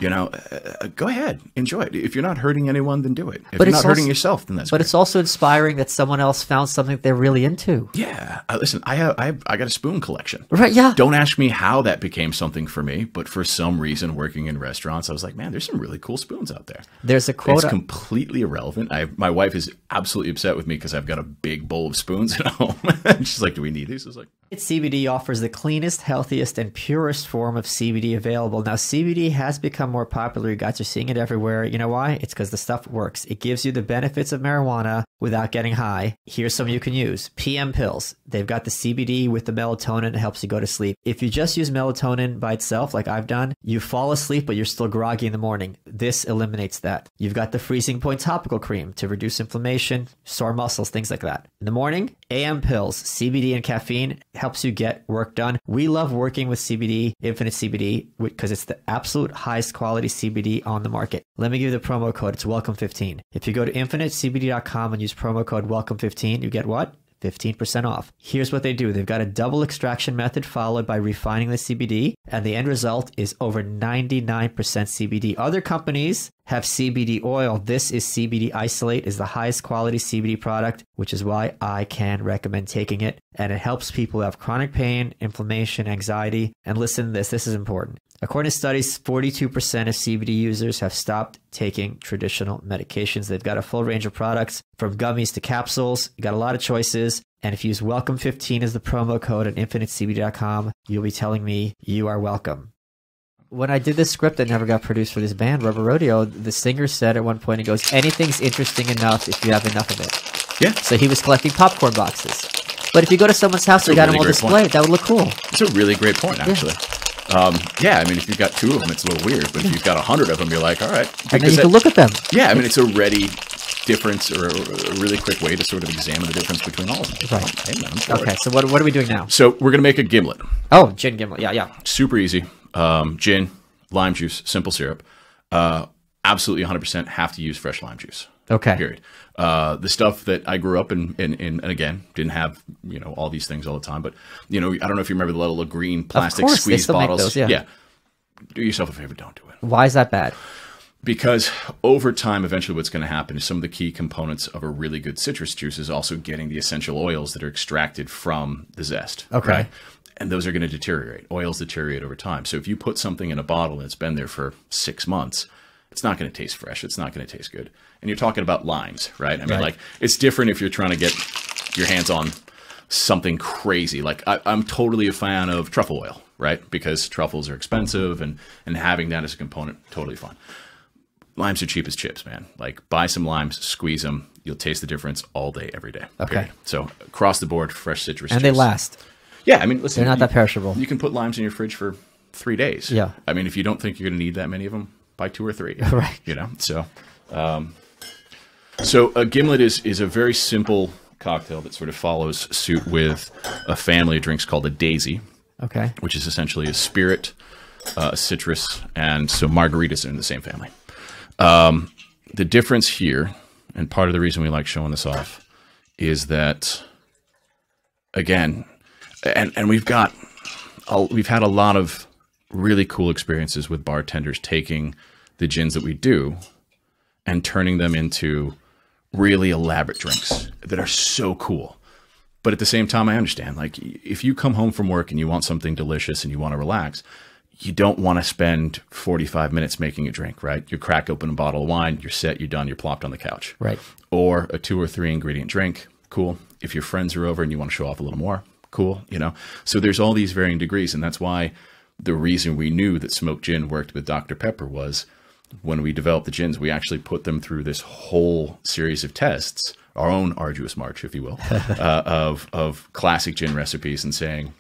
Go ahead. Enjoy it. If you're not hurting anyone, then do it. If you're not hurting yourself, then that's great. But it's also inspiring that someone else found something they're really into. Yeah. Listen, I got a spoon collection. Right, yeah. Don't ask me how that became something for me, but for some reason, working in restaurants, I was like, man, there's some really cool spoons out there. There's a quote. It's completely irrelevant. My wife is absolutely upset with me because I've got a big bowl of spoons at home. She's like, do we need these? I was like, CBD offers the cleanest, healthiest, and purest form of CBD available. Now, CBD has become more popular. You guys are seeing it everywhere. You know why? It's because the stuff works. It gives you the benefits of marijuana without getting high. Here's some you can use. PM pills. They've got the CBD with the melatonin. It helps you go to sleep. If you just use melatonin by itself, like I've done, you fall asleep, but you're still groggy in the morning. This eliminates that. You've got the Freezing Point topical cream to reduce inflammation, sore muscles, things like that. In the morning, AM pills, CBD and caffeine helps you get work done. We love working with CBD, Infinite CBD, because it's the absolute highest quality CBD on the market. Let me give you the promo code. It's welcome15. If you go to infinitecbd.com and use promo code welcome15, you get what? 15% off. Here's what they do. They've got a double extraction method followed by refining the CBD, and the end result is over 99% CBD. Other companies have CBD oil. This is CBD isolate, is the highest quality CBD product, which is why I can recommend taking it. And it helps people who have chronic pain, inflammation, anxiety. And listen to this. This is important. According to studies, 42% of CBD users have stopped taking traditional medications. They've got a full range of products from gummies to capsules. You got a lot of choices. And if you use welcome15 as the promo code at infinitecbd.com, you'll be telling me you are welcome. When I did this script that never got produced for this band, Rubber Rodeo, the singer said at one point, he goes, anything's interesting enough if you have enough of it. Yeah. So he was collecting popcorn boxes. But if you go to someone's house, they got them all displayed. That would look cool. It's a really great point, actually. Yeah, I mean, if you've got 2 of them, it's a little weird. But if you've got 100 of them, you're like, all right. And then you can look at them. Yeah, I mean, it's a ready difference or a really quick way to sort of examine the difference between all of them. Right. Hey, man, okay, so what are we doing now? So we're going to make a gimlet. Oh, gin gimlet. Yeah. Super easy. Gin, lime juice, simple syrup. Absolutely 100% have to use fresh lime juice. Okay. Period. The stuff that I grew up in, and again, didn't have, all these things all the time, but, I don't know if you remember the little green plastic squeeze bottles. Those, yeah. Do yourself a favor, don't do it. Why is that bad? Because over time, eventually what's going to happen is some of the key components of a really good citrus juice is also getting the essential oils that are extracted from the zest. Okay. Right? And those are going to deteriorate. Oils deteriorate over time. So if you put something in a bottle and it's been there for 6 months, it's not going to taste fresh. It's not going to taste good. And you're talking about limes, right? I mean, like, it's different if you're trying to get your hands on something crazy. Like, I'm totally a fan of truffle oil, right? Because truffles are expensive, and having that as a component, totally fine. Limes are cheap as chips, man. Like, buy some limes, squeeze them. You'll taste the difference all day, every day. Okay. Period. So across the board, fresh citrus and juice. they last. Yeah, I mean, listen. They're not that perishable. You can put limes in your fridge for 3 days. Yeah. I mean, if you don't think you're going to need that many of them, buy 2 or 3. Right. So a gimlet is a very simple cocktail that sort of follows suit with a family of drinks called a daisy. Okay. Which is essentially a spirit, citrus, and so margaritas are in the same family. The difference here, and part of the reason we like showing this off, is that, again, and we've had a lot of really cool experiences with bartenders taking the gins that we do and turning them into really elaborate drinks that are so cool. But at the same time, I understand, like, if you come home from work and you want something delicious and you want to relax, you don't want to spend 45 minutes making a drink, right? You crack open a bottle of wine, you're set, you're done, you're plopped on the couch. Right. Or a 2 or 3 ingredient drink, cool. If your friends are over and you want to show off a little more, cool, So there's all these varying degrees, and that's why the reason we knew that smoked gin worked with Dr. Pepper was when we developed the gins, we actually put them through this whole series of tests, our own arduous march, if you will, of classic gin recipes, and saying,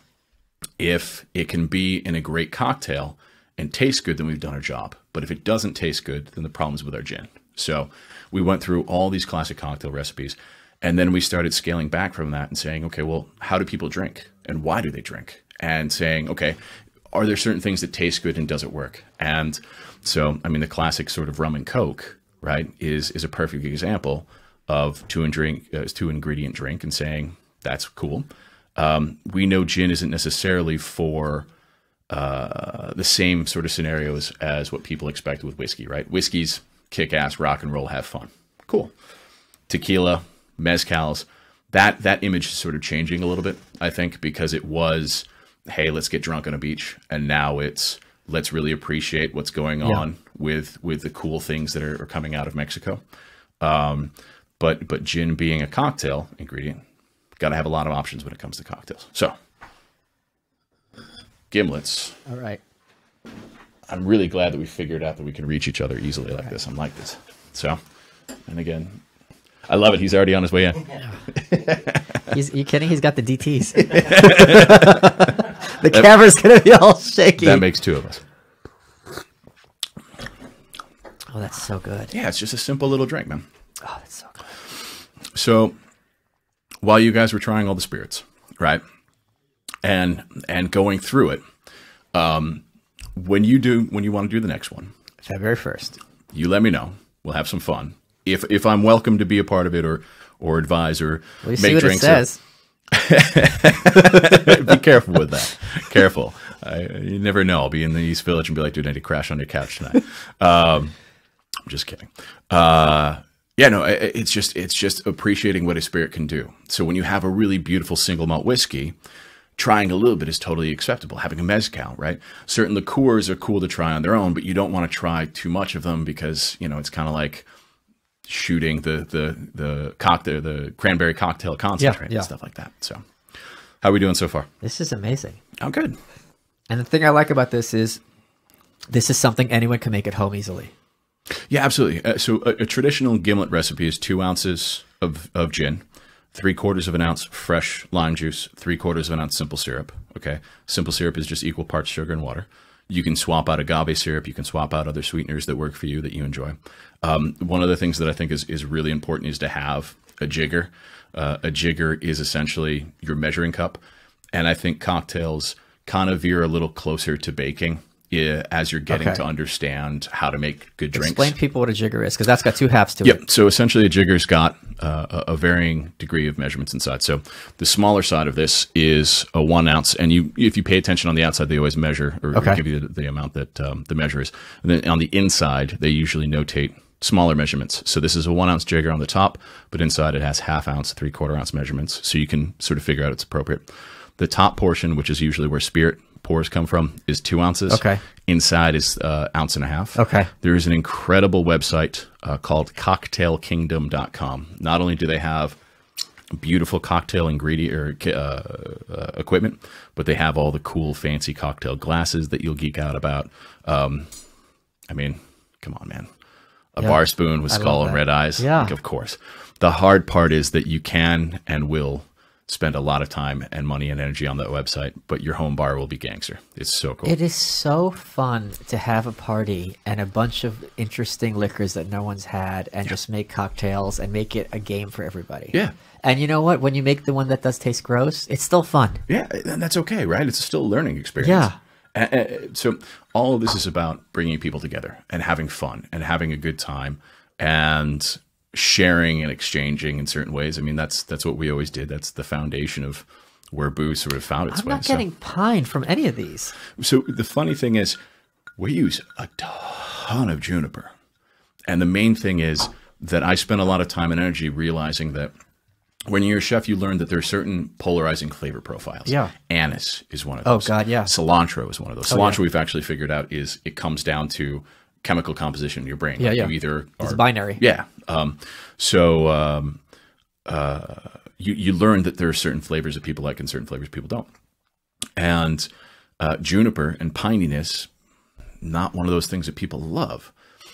if it can be in a great cocktail and taste good, then we've done our job. But if it doesn't taste good, then the problem's with our gin. So we went through all these classic cocktail recipes, and then we started scaling back from that and saying, okay, well, how do people drink and why do they drink? And saying, okay, are there certain things that taste good and does it work? And so, I mean, the classic sort of rum and Coke, right, is a perfect example of two ingredient drink and saying, that's cool. We know gin isn't necessarily for the same sort of scenarios as what people expect with whiskey, right? Whiskey's kick ass, rock and roll, have fun. Cool. Tequila, mezcals, that image is sort of changing a little bit, I think, because it was, hey, let's get drunk on a beach. And now it's, let's really appreciate what's going on with the cool things that are coming out of Mexico. But gin being a cocktail ingredient, got to have a lot of options when it comes to cocktails. So, gimlets. All right. I'm really glad that we figured out that we can reach each other easily like this. I'm like this. So, and again, I love it. He's already on his way in. You kidding? He's got the DTs. The camera's going to be all shaky. That makes 2 of us. Oh, that's so good. Yeah, it's just a simple little drink, man. Oh, that's so good. So, while you guys were trying all the spirits, right? and going through it. When you want to do the next one, February 1st, you let me know. We'll have some fun. If I'm welcome to be a part of it or advise or well, you make see what drinks. it says. Be careful with that. Careful. You never know. I'll be in the East Village and be like, dude, I need to crash on your couch tonight. I'm just kidding. Yeah, no, it's just appreciating what a spirit can do. So when you have a really beautiful single malt whiskey, trying a little bit is totally acceptable. Having a mezcal, right? Certain liqueurs are cool to try on their own, but you don't want to try too much of them because, you know, it's kind of like shooting the cocktail, the cranberry cocktail concentrate and stuff like that. So how are we doing so far? This is amazing. Oh, good. And the thing I like about this is something anyone can make at home easily. Yeah, absolutely. So a traditional gimlet recipe is 2 ounces of gin, 3/4 of an ounce fresh lime juice, 3/4 of an ounce simple syrup. Okay. Simple syrup is just equal parts sugar and water. You can swap out agave syrup. You can swap out other sweeteners that work for you that you enjoy. One of the things that I think is really important is to have a jigger. A jigger is essentially your measuring cup. And I think cocktails kind of veer a little closer to baking as you're getting to understand how to make good drinks. Explain to people what a jigger is, because that's got 2 halves to it. Yep. So essentially a jigger's got a varying degree of measurements inside. So the smaller side of this is a 1 ounce. And if you pay attention on the outside, they always measure or give you the amount that the measure is. And then on the inside, they usually notate smaller measurements. So this is a 1 ounce jigger on the top, but inside it has 1/2 ounce, 3/4 ounce measurements. So you can sort of figure out it's appropriate. The top portion, which is usually where spirit pours come from, is 2 ounces. Okay. Inside is 1.5 ounces. Okay. There is an incredible website called cocktailkingdom.com. Not only do they have beautiful cocktail ingredient or equipment, but they have all the cool fancy cocktail glasses that you'll geek out about. I mean, come on, man. A bar spoon with skull and red eyes. Yeah. Like, of course. The hard part is that you can and will spend a lot of time and money and energy on that website, but your home bar will be gangster. It's so cool. It is so fun to have a party and a bunch of interesting liquors that no one's had and just make cocktails and make it a game for everybody. Yeah. And you know what? When you make the one that does taste gross, it's still fun. Yeah, and that's okay, right? It's still a learning experience. Yeah. So all of this is about bringing people together and having fun and having a good time and sharing and exchanging in certain ways. I mean, that's what we always did. That's the foundation of where booze sort of found its way. I'm not getting pine from any of these. So the funny thing is we use a ton of juniper. And the main thing is that I spent a lot of time and energy realizing that when you're a chef, you learn that there are certain polarizing flavor profiles. Yeah. Anise is one of those. Oh, God, yeah. Cilantro is one of those. Cilantro we've actually figured out is it comes down to chemical composition in your brain. Yeah, like yeah. You either it's binary. Yeah. You learn that there are certain flavors that people like and certain flavors people don't. And juniper and pininess, not one of those things that people love.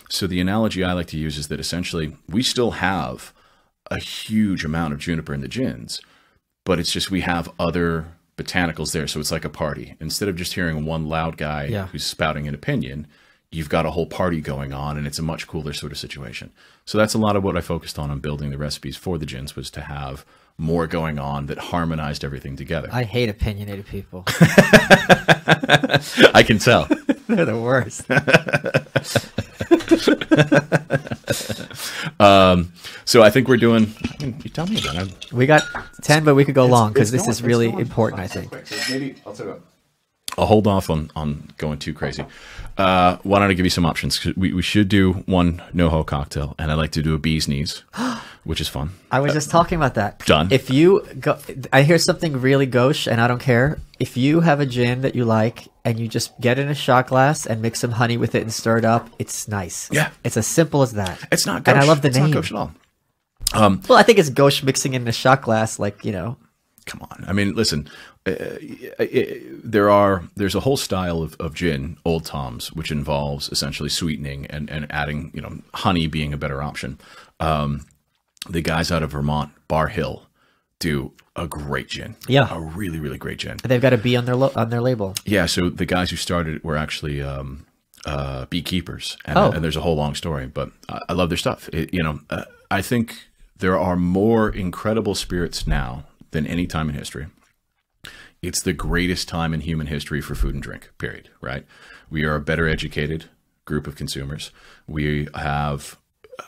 So the analogy I like to use is that essentially we still have a huge amount of juniper in the gins, but it's just we have other botanicals there. So it's like a party. Instead of just hearing one loud guy who's spouting an opinion, you've got a whole party going on, and it's a much cooler sort of situation. So that's a lot of what I focused on building the recipes for the gins, was to have more going on that harmonized everything together. I hate opinionated people. I can tell. They're the worst. So I think we're doing, you tell me again. We got 10, but we could go long because this is really important, I think. Maybe I'll hold off on going too crazy. Why don't I give you some options? We should do one NoHo cocktail, and I like to do a bee's knees, which is fun. I was just talking about that. Done. If you go, I hear something really gauche, and I don't care. If you have a gin that you like, and you just get in a shot glass and mix some honey with it and stir it up, it's nice. Yeah. It's as simple as that. It's not gauche. And I love the it's name. It's not gauche at all. Well, I think it's gauche mixing in a shot glass, like, you know. Come on. I mean, listen, there's a whole style of gin, Old Tom's, which involves essentially sweetening and adding, honey being a better option. The guys out of Vermont, Bar Hill, do a great gin. Yeah. A really, really great gin. They've got a bee on their label. Yeah. So the guys who started it were actually beekeepers. And there's a whole long story, but I love their stuff. I think there are more incredible spirits now than any time in history. It's the greatest time in human history for food and drink, period, right? We are a better educated group of consumers. We have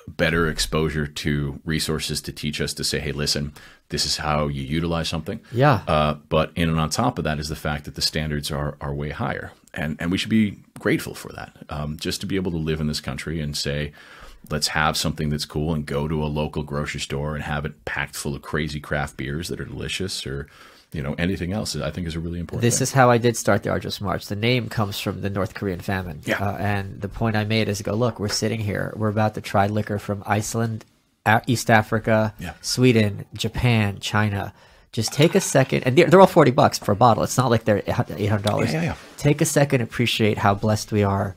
better exposure to resources to teach us to say, hey, listen, this is how you utilize something. Yeah. But in and on top of that is the fact that the standards are way higher. And we should be grateful for that. Just to be able to live in this country and say, let's have something that's cool and go to a local grocery store and have it packed full of crazy craft beers that are delicious, or anything else, I think is a really important This thing. is how I did start the Arduous March. The name comes from the North Korean famine. Yeah. And the point I made is go, look, we're sitting here. We're about to try liquor from Iceland, East Africa, Yeah. Sweden, Japan, China. Just take a second. And they're all $40 for a bottle. It's not like they're $800. Yeah. Take a second and appreciate how blessed we are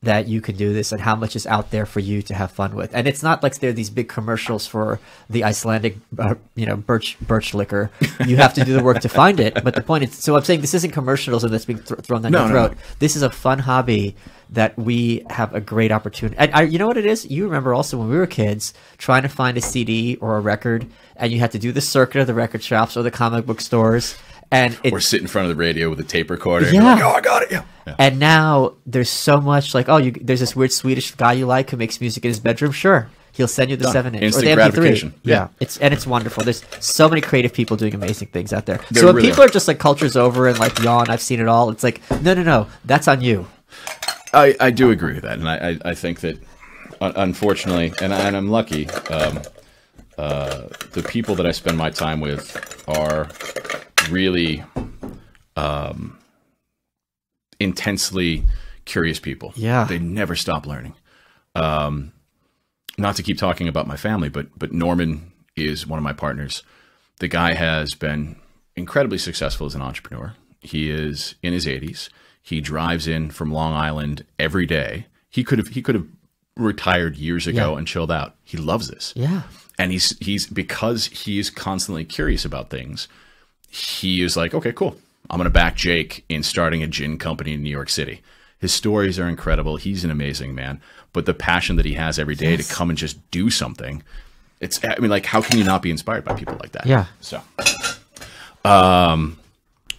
that you can do this and how much is out there for you to have fun with. And it's not like there are these big commercials for the Icelandic, birch liquor. You have to do the work to find it. But the point is, so I'm saying this isn't commercials and that's being thrown down your throat. No. This is a fun hobby that we have a great opportunity. And you know what it is? You remember also when we were kids trying to find a CD or a record, and you had to do the circuit of the record shops or the comic book stores. Or sit in front of the radio with a tape recorder. Yeah. And you're like, oh, I got it. Yeah. And now there's so much like, there's this weird Swedish guy you like who makes music in his bedroom. Sure. He'll send you the 7-inch or Instant the MP3. gratification. Yeah. It's wonderful. There's so many creative people doing amazing things out there. There So when really people are just like culture's over and like yawn, I've seen it all. It's like, no. That's on you. I do agree with that. And I think that, unfortunately, and I'm lucky, the people that I spend my time with are really intensely curious people. Yeah. They never stop learning. Not to keep talking about my family, but Norman is one of my partners. The guy has been incredibly successful as an entrepreneur. He is in his 80s. He drives in from Long Island every day. He could have retired years ago and chilled out. He loves this. Yeah. And he's because he's constantly curious about things, he is like, okay, cool. I'm going to back Jake in starting a gin company in New York City. His stories are incredible. He's an amazing man. But the passion that he has every day to come and just do something, how can you not be inspired by people like that? Yeah. So,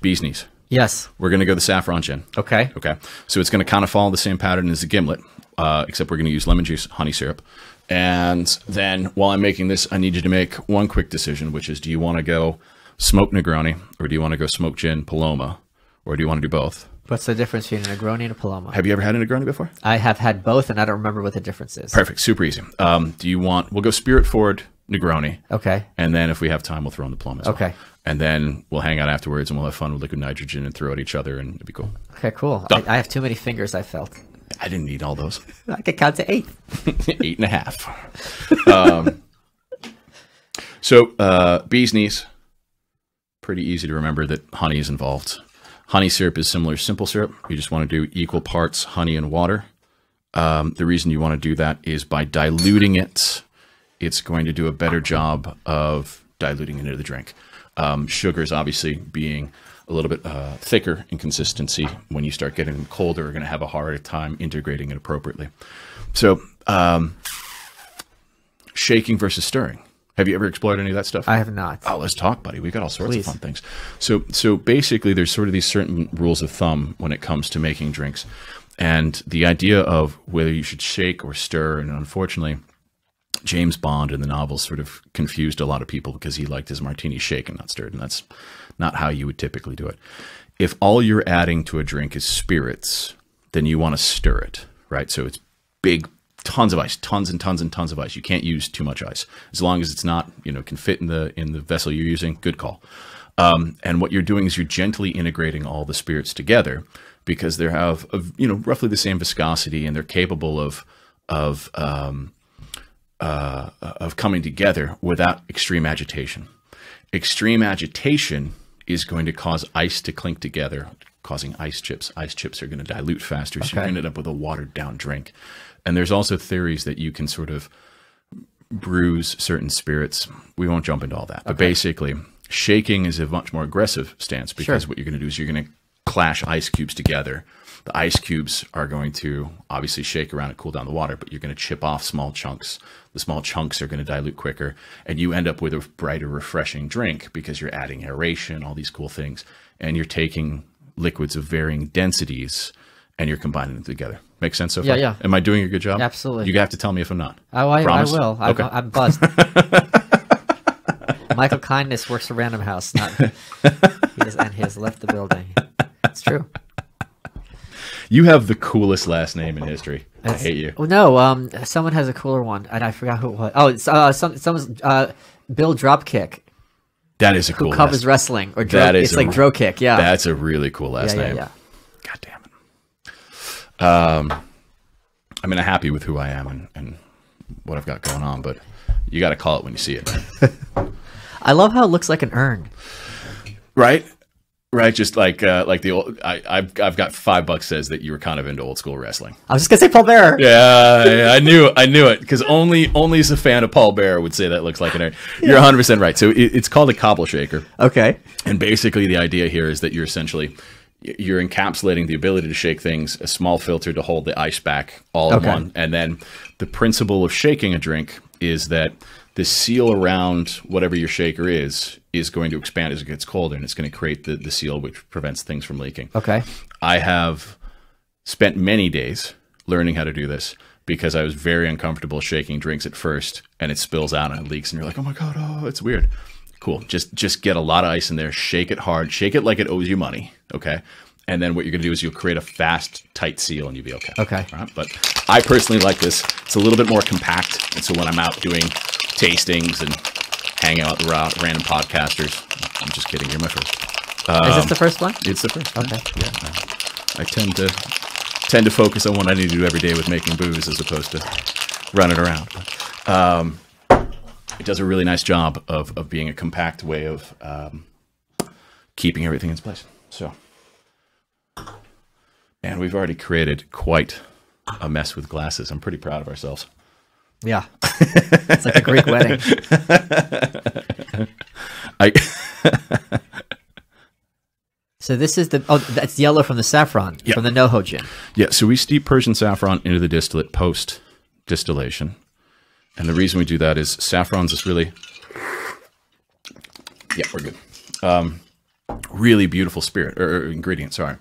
bee's knees. Yes. We're going to go the saffron gin. Okay. Okay. So it's going to kind of follow the same pattern as the gimlet, except we're going to use lemon juice, honey syrup. And then while I'm making this, I need you to make one quick decision, which is, do you want to go smoked Negroni, or do you want to go smoked gin Paloma, or do you want to do both? What's the difference between a Negroni and a Paloma? Have you ever had a Negroni before? I have had both, and I don't remember what the difference is. Perfect. Super easy. We'll go spirit forward Negroni. Okay. And then if we have time, we'll throw in the Paloma as well. Okay. And then we'll hang out afterwards and we'll have fun with liquid nitrogen and throw at each other, and it'd be cool. Okay, cool. I have too many fingers, I felt. I didn't need all those. I could count to 8. 8.5. So bee's knees. Pretty easy to remember that honey is involved. Honey syrup is similar to simple syrup. You just want to do equal parts honey and water. The reason you want to do that is by diluting it, it's going to do a better job of diluting into the drink. Sugars, obviously, being a little bit thicker in consistency, when you start getting them colder, are going to have a harder time integrating it appropriately. So shaking versus stirring. Have you ever explored any of that stuff? I have not. Oh, let's talk, buddy. We've got all sorts Please. of fun things. So basically, there's sort of these certain rules of thumb when it comes to making drinks. And the idea of whether you should shake or stir, and unfortunately, James Bond in the novel sort of confused a lot of people because he liked his martini shaken, not stirred, and that's not how you would typically do it. If all you're adding to a drink is spirits, then you want to stir it, right? So it's big, tons of ice, tons and tons and tons of ice. You can't use too much ice. As long as it's not, can fit in the vessel you're using, good call. And what you're doing is you're gently integrating all the spirits together, because they have, roughly the same viscosity, and they're capable of coming together without extreme agitation. Extreme agitation is going to cause ice to clink together, causing ice chips. Ice chips are going to dilute faster, so you're going to end up with a watered down drink. And there's also theories that you can sort of bruise certain spirits. We won't jump into all that. But basically, shaking is a much more aggressive stance, because what you're going to do is you're going to clash ice cubes together. The ice cubes are going to obviously shake around and cool down the water, but you're going to chip off small chunks. The small chunks are going to dilute quicker, and you end up with a brighter, refreshing drink because you're adding aeration, all these cool things, and you're taking liquids of varying densities and you're combining them together. Make sense so far? Yeah. Am I doing a good job? Absolutely. You have to tell me if I'm not. Oh, I will. Okay. I'm buzzed. Michael Kindness works for Random House. And he has left the building. It's true. You have the coolest last name in history. I hate you. Oh, no, someone has a cooler one, and I forgot who it was. Oh, it's someone's Bill Dropkick. That is a cool who covers name. Wrestling. Or it's like Dro Kick, yeah. That's a really cool last name. Yeah. God damn it. I mean, I'm happy with who I am and what I've got going on, but you got to call it when you see it. I love how it looks like an urn. Right? Right, just like the old. I've got $5 says that you were kind of into old school wrestling. I was just gonna say Paul Bearer. Yeah, I knew it because only as a fan of Paul Bearer would say that looks like an urn. You're 100% right. So it's called a cobble shaker. Okay. And basically the idea here is that you're encapsulating the ability to shake things, a small filter to hold the ice back all in one, and then the principle of shaking a drink is that the seal around whatever your shaker is going to expand as it gets colder, and it's going to create the seal which prevents things from leaking. Okay. I have spent many days learning how to do this because I was very uncomfortable shaking drinks at first, and it spills out and it leaks, and you're like, oh my God, oh, it's weird. Cool. Just get a lot of ice in there, shake it hard, shake it like it owes you money, okay? And then what you're going to do is you'll create a fast, tight seal, and you'll be okay. Okay. All right? But I personally like this. It's a little bit more compact, and so when I'm out doing tastings and hanging out with random podcasters, I'm just kidding, you're my first. Is this the first one? It's the first. Okay. Yeah. I tend to focus on what I need to do every day with making booze as opposed to running around. It does a really nice job of being a compact way of keeping everything in its place. So, and we've already created quite a mess with glasses. I'm pretty proud of ourselves. Yeah. It's like a Greek wedding. So this is that's yellow from the saffron, from the NoHo gin. Yeah, so we steep Persian saffron into the distillate post-distillation. And the reason we do that is saffron's this really... Yeah, we're good. Really beautiful spirit, or ingredient, sorry.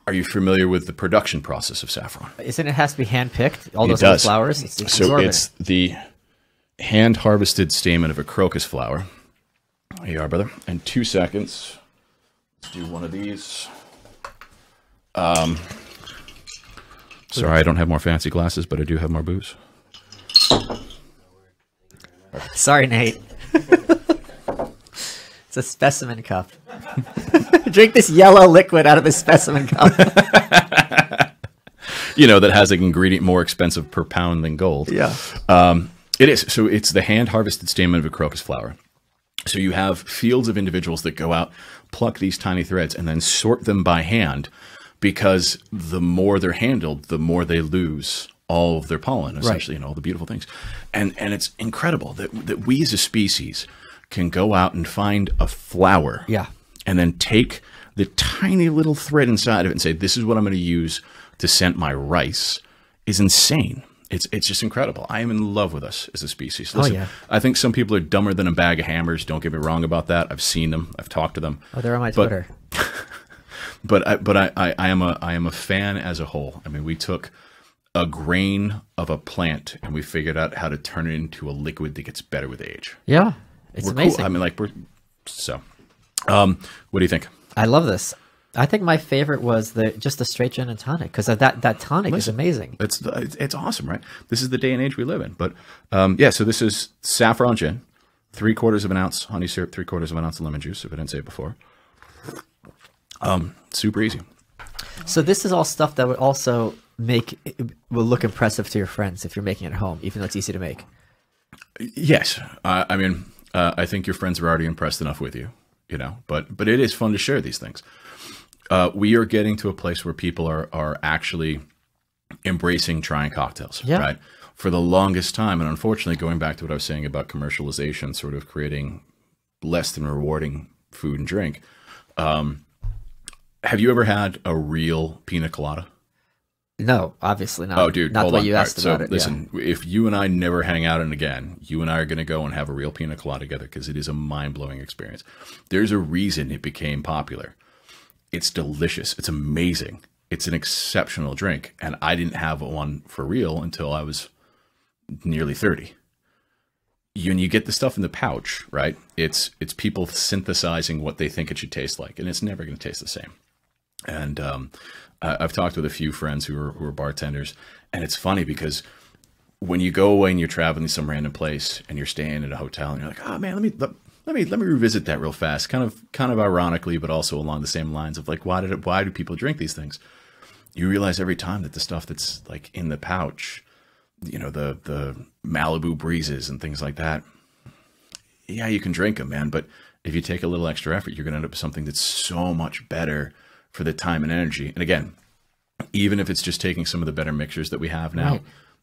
Are you familiar with the production process of saffron? Isn't it has to be hand-picked? All those little flowers? So it's the hand-harvested stamen of a crocus flower. There you are, brother. In 2 seconds, let's do one of these. Sorry, I don't have more fancy glasses, but I do have more booze. Sorry, Nate. It's a specimen cup. Drink this yellow liquid out of the specimen cup. That has an ingredient more expensive per pound than gold. Yeah. It is. So it's the hand-harvested stamen of a crocus flower. So you have fields of individuals that go out, pluck these tiny threads, and then sort them by hand, because the more they're handled, the more they lose all of their pollen, essentially, and all the beautiful things. And it's incredible that we as a species can go out and find a flower, and then take the tiny little thread inside of it and say, this is what I'm going to use to scent my rice, is insane. It's just incredible. I am in love with us as a species. Listen, I think some people are dumber than a bag of hammers. Don't get me wrong about that. I've seen them. I've talked to them. Oh, they're on my Twitter. But I am a fan as a whole. I mean, we took a grain of a plant and we figured out how to turn it into a liquid that gets better with age. Yeah, it's amazing. Cool. I mean, what do you think? I love this. I think my favorite was just the straight gin and tonic, because that tonic is amazing. It's awesome, right? This is the day and age we live in. But so this is saffron gin, 3/4 of an ounce honey syrup, 3/4 of an ounce of lemon juice, if I didn't say it before. Super easy. So this is all stuff that would also will look impressive to your friends if you're making it at home, even though it's easy to make. Yes. I mean, I think your friends are already impressed enough with you, but it is fun to share these things. We are getting to a place where people are actually embracing trying cocktails, right? For the longest time, and unfortunately, going back to what I was saying about commercialization, sort of creating less than rewarding food and drink, Have you ever had a real pina colada? No, obviously not. Oh, dude, not hold the way on. you asked All right, about it. listen, if you and I never hang out and again, you and I are going to go and have a real pina colada together because it is a mind-blowing experience. There's a reason it became popular. It's delicious. It's amazing. It's an exceptional drink. And I didn't have one for real until I was nearly 30. When you get the stuff in the pouch, right? It's people synthesizing what they think it should taste like, and it's never going to taste the same. And I've talked with a few friends who are bartenders, and it's funny because when you go away and you're traveling to some random place and you're staying at a hotel and you're like, oh man, let me revisit that real fast, kind of ironically, but also along the same lines of like, why do people drink these things? You realize every time that the stuff that's like in the pouch, you know, the Malibu breezes and things like that, yeah, you can drink them, man, but if you take a little extra effort, you're going to end up with something that's so much better for the time and energy. And again, even if it's just taking some of the better mixtures that we have now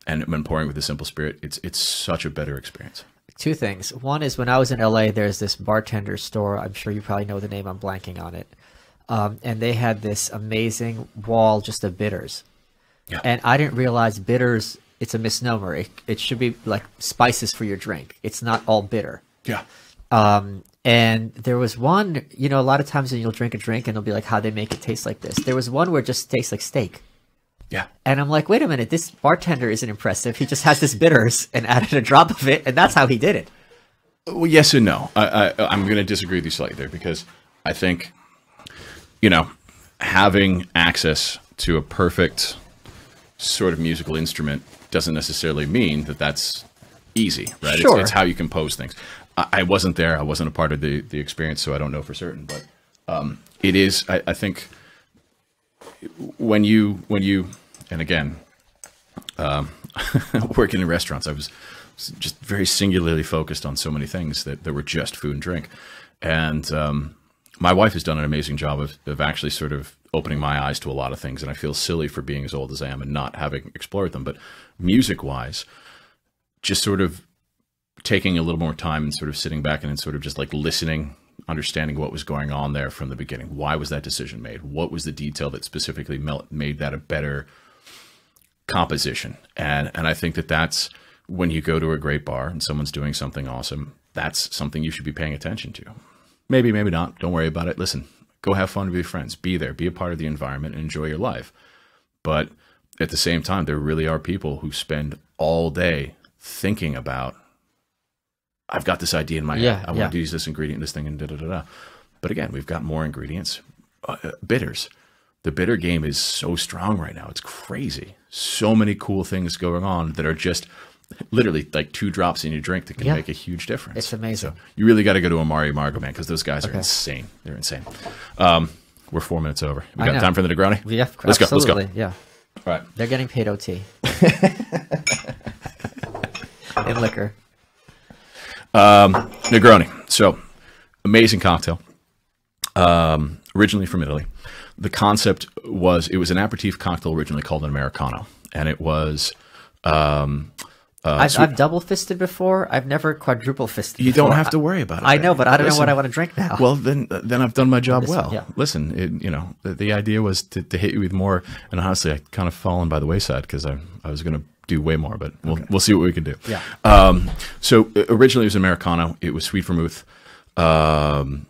and when pouring with a simple spirit, it's such a better experience. Two things. One is when I was in LA, there's this bartender store. I'm sure you probably know the name. I'm blanking on it. And they had this amazing wall just of bitters. Yeah. And I didn't realize bitters, it's a misnomer. It should be like spices for your drink. It's not all bitter. Yeah. And there was one, you know, a lot of times when you'll drink a drink and it'll be like, how they make it taste like this. There was one where it just tastes like steak. Yeah. And I'm like, wait a minute, this bartender isn't impressive. He just has this bitters and added a drop of it, and that's how he did it. Well, yes and no. I'm going to disagree with you slightly there because I think, you know, having access to a perfect sort of musical instrument doesn't necessarily mean that that's easy, right? Sure. It's how you compose things. I wasn't there. I wasn't a part of the experience, so I don't know for certain. But it is, I think, when you, and again, working in restaurants, I was just very singularly focused on so many things that were just food and drink. And my wife has done an amazing job of actually sort of opening my eyes to a lot of things. And I feel silly for being as old as I am and not having explored them. But music-wise, just sort of taking a little more time and sort of sitting back and sort of just like listening, understanding what was going on there from the beginning. Why was that decision made? What was the detail that specifically made that a better composition? And I think that's when you go to a great bar and someone's doing something awesome, that's something you should be paying attention to. Maybe, maybe not. Don't worry about it. Listen, go have fun with your friends. Be there. Be a part of the environment and enjoy your life. But at the same time, there really are people who spend all day thinking about, I've got this idea in my head. I want to use this ingredient, this thing, and da-da-da-da. But again, we've got more ingredients. Bitters. The bitter game is so strong right now. It's crazy. So many cool things going on that are just literally like 2 drops in your drink that can make a huge difference. It's amazing. So you really got to go to a Mario Margo, man, because those guys are insane. They're insane. We're 4 minutes over. We got time for the Negroni? Yeah, let's absolutely. Go. Yeah. All right. They're getting paid OT. In liquor. Negroni. So, amazing cocktail. Originally from Italy. The concept was, it was an aperitif cocktail originally called an Americano. And it was... I've double fisted before. I've never quadruple fisted. You don't have to worry about it. I know, but I don't know what I want to drink now. Well, then I've done my job well. Yeah. Listen, the idea was to hit you with more, and honestly, I kind of fallen by the wayside because I was going to do way more, but we'll see what we can do. Yeah. So originally it was Americano. It was sweet vermouth, Campari,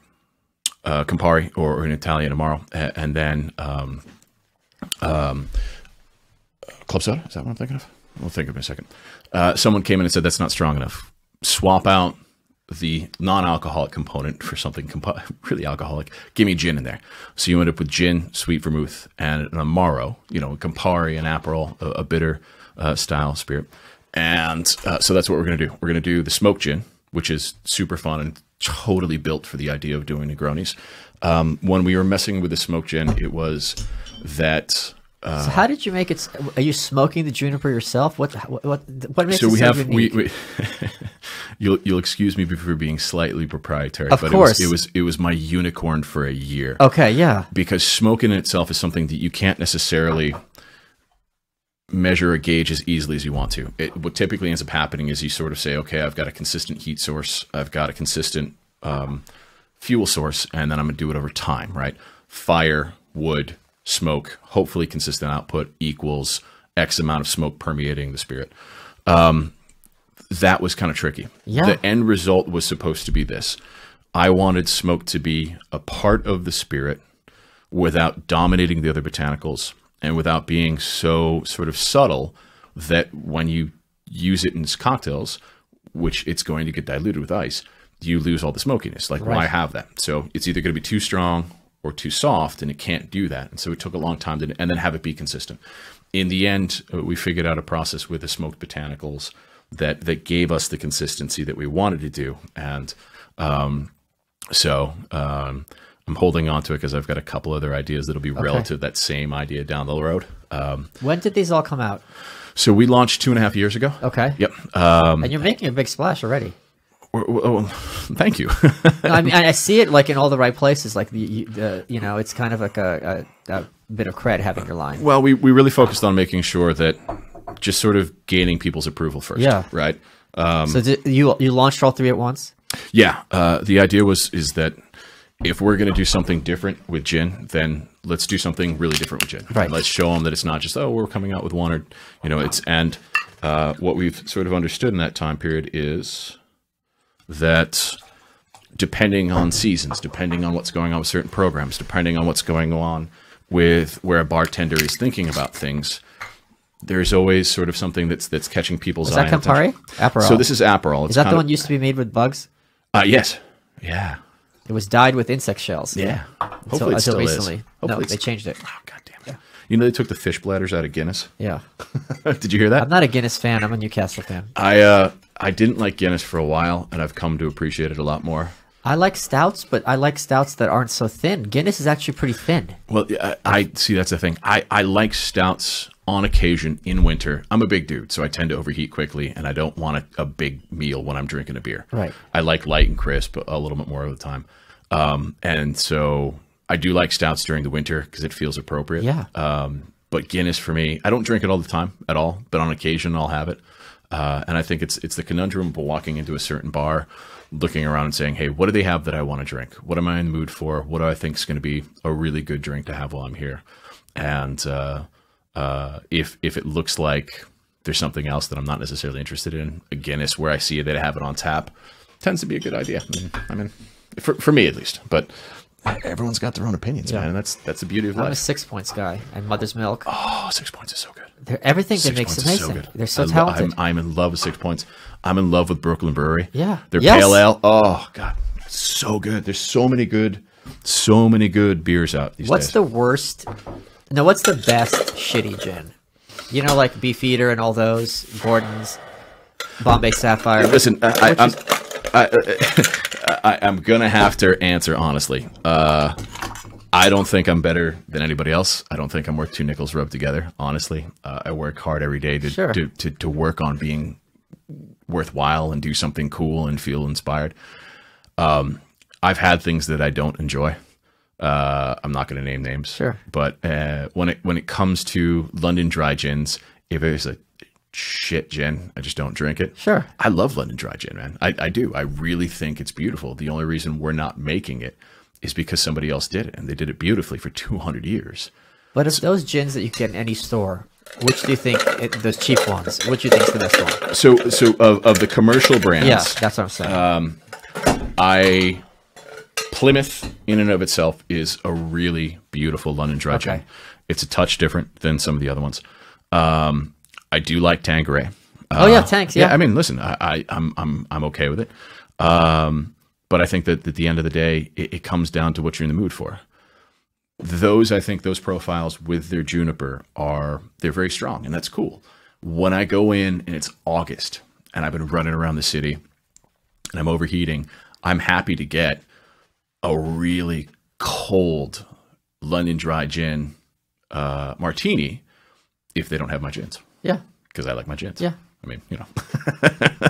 or in Italian Amaro, and then club soda. Is that what I'm thinking of? We'll think of it in a second. Someone came in and said, that's not strong enough. Swap out the non-alcoholic component for something really alcoholic. Give me gin in there. So you end up with gin, sweet vermouth, and an Amaro, Campari, an Aperol, a bitter style spirit. And so that's what we're going to do. We're going to do the smoked gin, which is super fun and totally built for the idea of doing Negronis. When we were messing with the smoked gin, it was that... so how did you make it? Are you smoking the juniper yourself? What makes it so unique? You'll excuse me for being slightly proprietary, of course. It was my unicorn for a year. Okay, yeah. Because smoking in itself is something that you can't necessarily measure or gauge as easily as you want to. What typically ends up happening is you sort of say, okay, I've got a consistent heat source, I've got a consistent fuel source, and then I'm going to do it over time, right? Fire wood, smoke, hopefully consistent output equals X amount of smoke permeating the spirit. That was kind of tricky. Yeah. The end result was supposed to be this. I wanted smoke to be a part of the spirit without dominating the other botanicals and without being so sort of subtle that when you use it in cocktails, which it's going to get diluted with ice, you lose all the smokiness. Like, why have that? So it's either going to be too strong or too soft, and it can't do that. And so it took a long time to, and then have it be consistent. In the end, we figured out a process with the smoked botanicals that gave us the consistency that we wanted to do. And so I'm holding on to it because I've got a couple other ideas that'll be relative to that same idea down the road. When did these all come out? So we launched 2.5 years ago. Okay. Yep. And you're making a big splash already. Well, thank you. No, I mean, I see it like in all the right places. Like you know, it's kind of like a bit of cred having your line. Well, we really focused on making sure that just sort of gaining people's approval first. Yeah. Right. So you launched all three at once? Yeah. The idea is that if we're going to do something different with gin, then let's do something really different with gin. Right. And let's show them that it's not just, oh, we're coming out with one, or, you know, it's, and what we've sort of understood in that time period is that depending on seasons, depending on what's going on with certain programs, depending on what's going on with where a bartender is thinking about things, there's always sort of something that's catching people's eye. Is that Campari? Aperol. So this is Aperol. Is that the one used to be made with bugs? Yes. Yeah. It was dyed with insect shells. Yeah. Hopefully until recently. Is. Hopefully no, they changed it. Oh, God damn it. Yeah. You know, they took the fish bladders out of Guinness. Yeah. Did you hear that? I'm not a Guinness fan. I'm a Newcastle fan. I didn't like Guinness for a while, and I've come to appreciate it a lot more. I like stouts, but I like stouts that aren't so thin. Guinness is actually pretty thin. Well, I see, that's the thing. I like stouts on occasion in winter. I'm a big dude, so I tend to overheat quickly, and I don't want a big meal when I'm drinking a beer. Right. I like light and crisp a little bit more of the time. And so I do like stouts during the winter because it feels appropriate. Yeah. But Guinness for me, I don't drink it all the time at all, but on occasion I'll have it. And I think it's the conundrum of walking into a certain bar, looking around and saying, hey, what do they have that I want to drink? What am I in the mood for? What do I think is going to be a really good drink to have while I'm here? And if it looks like there's something else that I'm not necessarily interested in, a Guinness where I see that I have it on tap tends to be a good idea. I mean, for me at least. But everyone's got their own opinions, man. And that's the beauty of life. I'm a 6 Points guy and Mother's Milk. Oh, 6 Points is so good. Everything that 6 makes Points amazing. is so good. They're so talented. I'm in love with 6 Points. I'm in love with Brooklyn Brewery. Yeah. Their pale ale. Oh God, so good. There's so many good beers out these days. What's the worst? No, what's the best shitty gin? You know, like Beefeater and all those, Gordon's, Bombay Sapphire. Listen, I'm gonna have to answer honestly. I don't think I'm better than anybody else. I don't think I'm worth two nickels rubbed together. Honestly, I work hard every day to work on being worthwhile and do something cool and feel inspired. I've had things that I don't enjoy. I'm not going to name names. Sure. But when it comes to London dry gins, if it's a shit gin, I just don't drink it. Sure. I love London dry gin, man. I do. I really think it's beautiful. The only reason we're not making it is because somebody else did it, and they did it beautifully for 200 years. But if those gins that you get in any store, which do you think, those cheap ones, which do you think is the best one? So of the commercial brands, yeah, that's what I'm saying. Plymouth in and of itself is a really beautiful London dry gin. It's a touch different than some of the other ones. I do like Tanqueray. Oh yeah, Tanks. Yeah. I mean, listen, I'm okay with it. But I think that at the end of the day, it comes down to what you're in the mood for. I think those profiles with their juniper they're very strong, and that's cool. When I go in and it's August and I've been running around the city and I'm overheating, I'm happy to get a really cold London dry gin martini if they don't have my gins. Yeah. Because I like my gins. Yeah. I mean, you know.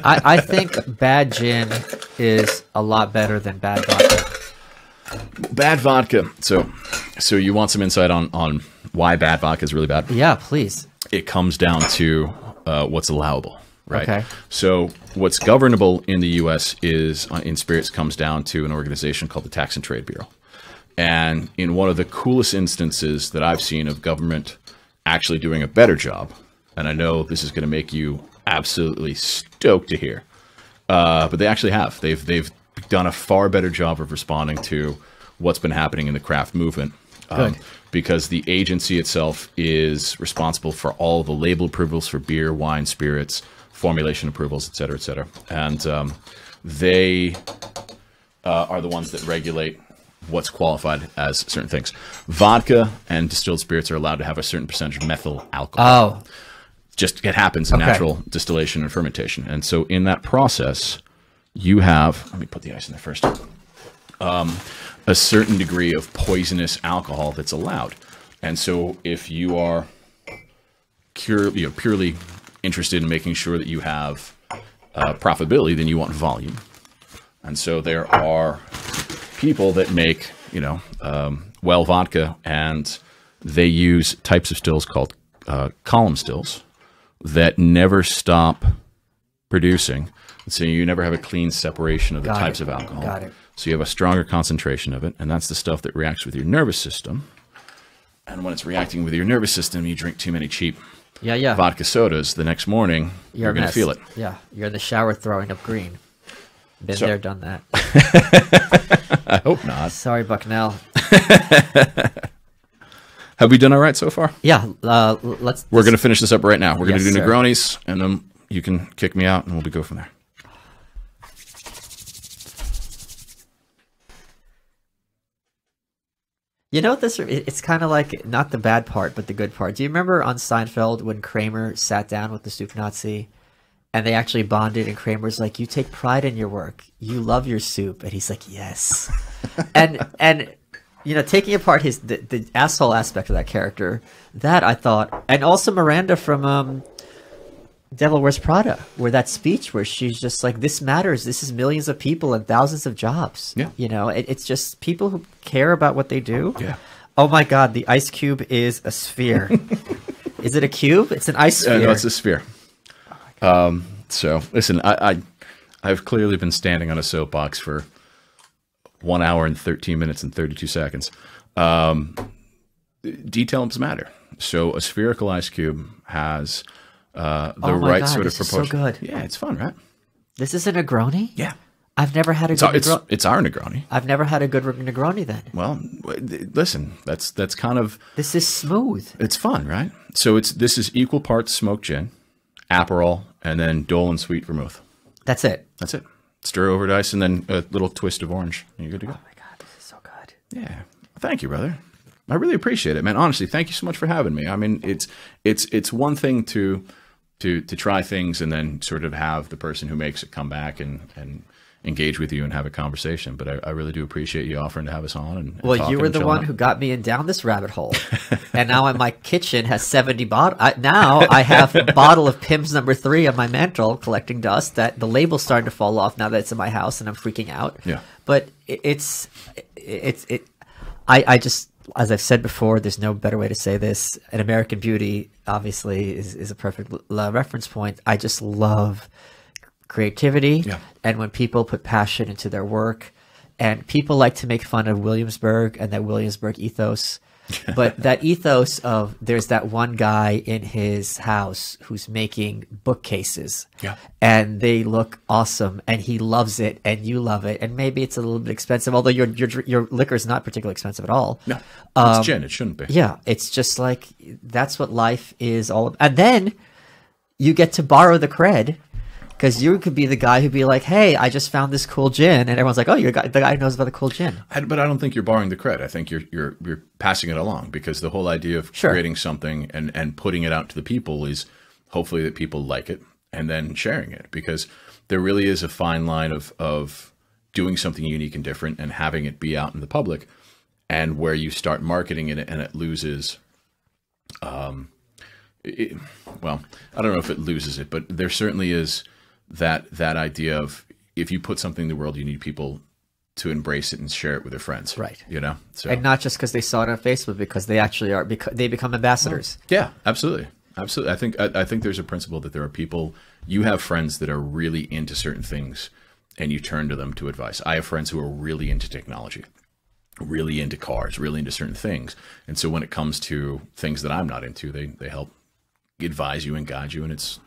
I think bad gin is a lot better than bad vodka. Bad vodka. So you want some insight on why bad vodka is really bad? Yeah, please. It comes down to what's allowable, right? Okay. So what's governable in the U.S. is in spirits comes down to an organization called the Tax and Trade Bureau. And in one of the coolest instances that I've seen of government actually doing a better job, and I know this is going to make you absolutely stoked to hear, but they actually have. They've done a far better job of responding to what's been happening in the craft movement. Because the agency itself is responsible for all the label approvals for beer, wine, spirits, formulation approvals, et cetera, et cetera. And they are the ones that regulate what's qualified as certain things. Vodka and distilled spirits are allowed to have a certain percentage of methyl alcohol. Oh. Just it happens in natural distillation and fermentation. And so in that process, you have, let me put the ice in there first, a certain degree of poisonous alcohol that's allowed. And so if you are purely interested in making sure that you have profitability, then you want volume. And so there are people that make, well vodka, and they use types of stills called column stills that never stop producing. So you never have a clean separation of the types of alcohol. Got it. So you have a stronger concentration of it, and that's the stuff that reacts with your nervous system. And when it's reacting with your nervous system, you drink too many cheap vodka sodas. The next morning, you're going to feel it. Yeah, you're in the shower throwing up green. Been there, done that. I hope not. Sorry, Bucknell. Have we done all right so far? Yeah, We're going to finish this up right now. We're going to do sir. Negronis, and then you can kick me out, and we'll go from there. You know, it's kind of like not the bad part, but the good part. Do you remember on Seinfeld when Kramer sat down with the soup Nazi and they actually bonded, and Kramer's like, you take pride in your work. You love your soup. And he's like, yes. and taking apart the asshole aspect of that character, that I thought, and also Miranda from Devil Wears Prada, where that speech where she's just like, this matters. This is millions of people and thousands of jobs. Yeah. It's just people who care about what they do. Yeah. Oh my God, the ice cube is a sphere. Is it a cube? It's an ice sphere. No, it's a sphere. So listen, I've clearly been standing on a soapbox for 1 hour and 13 minutes and 32 seconds. Details matter. So a spherical ice cube has the right sort of proportion. So good. Yeah, it's fun, right? This is a Negroni? Yeah. I've never had a good Negroni. It's our Negroni. I've never had a good Negroni then. Well, listen, that's kind of... This is smooth. It's fun, right? So this is equal parts smoked gin, Aperol, and then Dole and sweet vermouth. That's it. That's it. Stir over to ice and then a little twist of orange. And you're good to go. Oh my God, this is so good. Yeah. Thank you, brother. I really appreciate it, man. Honestly, thank you so much for having me. I mean, it's one thing to try things and then sort of have the person who makes it come back and engage with you and have a conversation. But I really do appreciate you offering to have us on. And well, you were the one who got me down this rabbit hole. And now my kitchen has 70 bottles. Now I have a bottle of Pimm's No. 3 on my mantle collecting dust that the label's starting to fall off now that it's in my house and I'm freaking out. Yeah. But I just, as I've said before, there's no better way to say this. An American Beauty obviously is a perfect reference point. I just love creativity, and when people put passion into their work, and people like to make fun of Williamsburg and that Williamsburg ethos, but that ethos of there's that one guy in his house who's making bookcases, and they look awesome, and he loves it, and you love it, and maybe it's a little bit expensive, although your liquor is not particularly expensive at all. No, it's gin. It shouldn't be. Yeah, it's just like that's what life is all about. And then you get to borrow the cred. Because you could be the guy who'd be like, hey, I just found this cool gin. And everyone's like, oh, you're the guy who knows about the cool gin. But I don't think you're borrowing the credit. I think you're passing it along, because the whole idea of creating something and putting it out to the people is hopefully that people like it and then sharing it. Because there really is a fine line of doing something unique and different and having it be out in the public, and where you start marketing it and it loses... well, I don't know if it loses it, but there certainly is... that idea of if you put something in the world, you need people to embrace it and share it with their friends. Right. So, and not just because they saw it on Facebook, because they actually are, they become ambassadors. Yeah, absolutely. Absolutely. I think there's a principle that there are people, you have friends that are really into certain things and you turn to them to advice. I have friends who are really into technology, really into cars, really into certain things. And so when it comes to things that I'm not into, they help advise you and guide you, and it's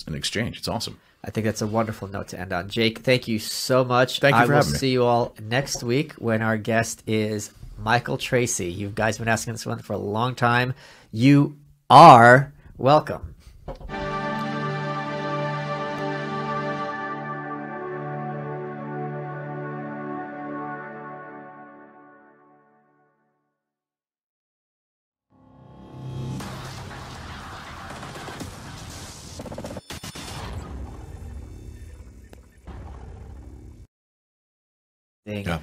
an exchange. It's awesome. I think that's a wonderful note to end on. Jake, thank you so much. Thank you for having me. I will see you all next week when our guest is Michael Tracy. You guys have been asking this one for a long time. You are welcome. Yeah.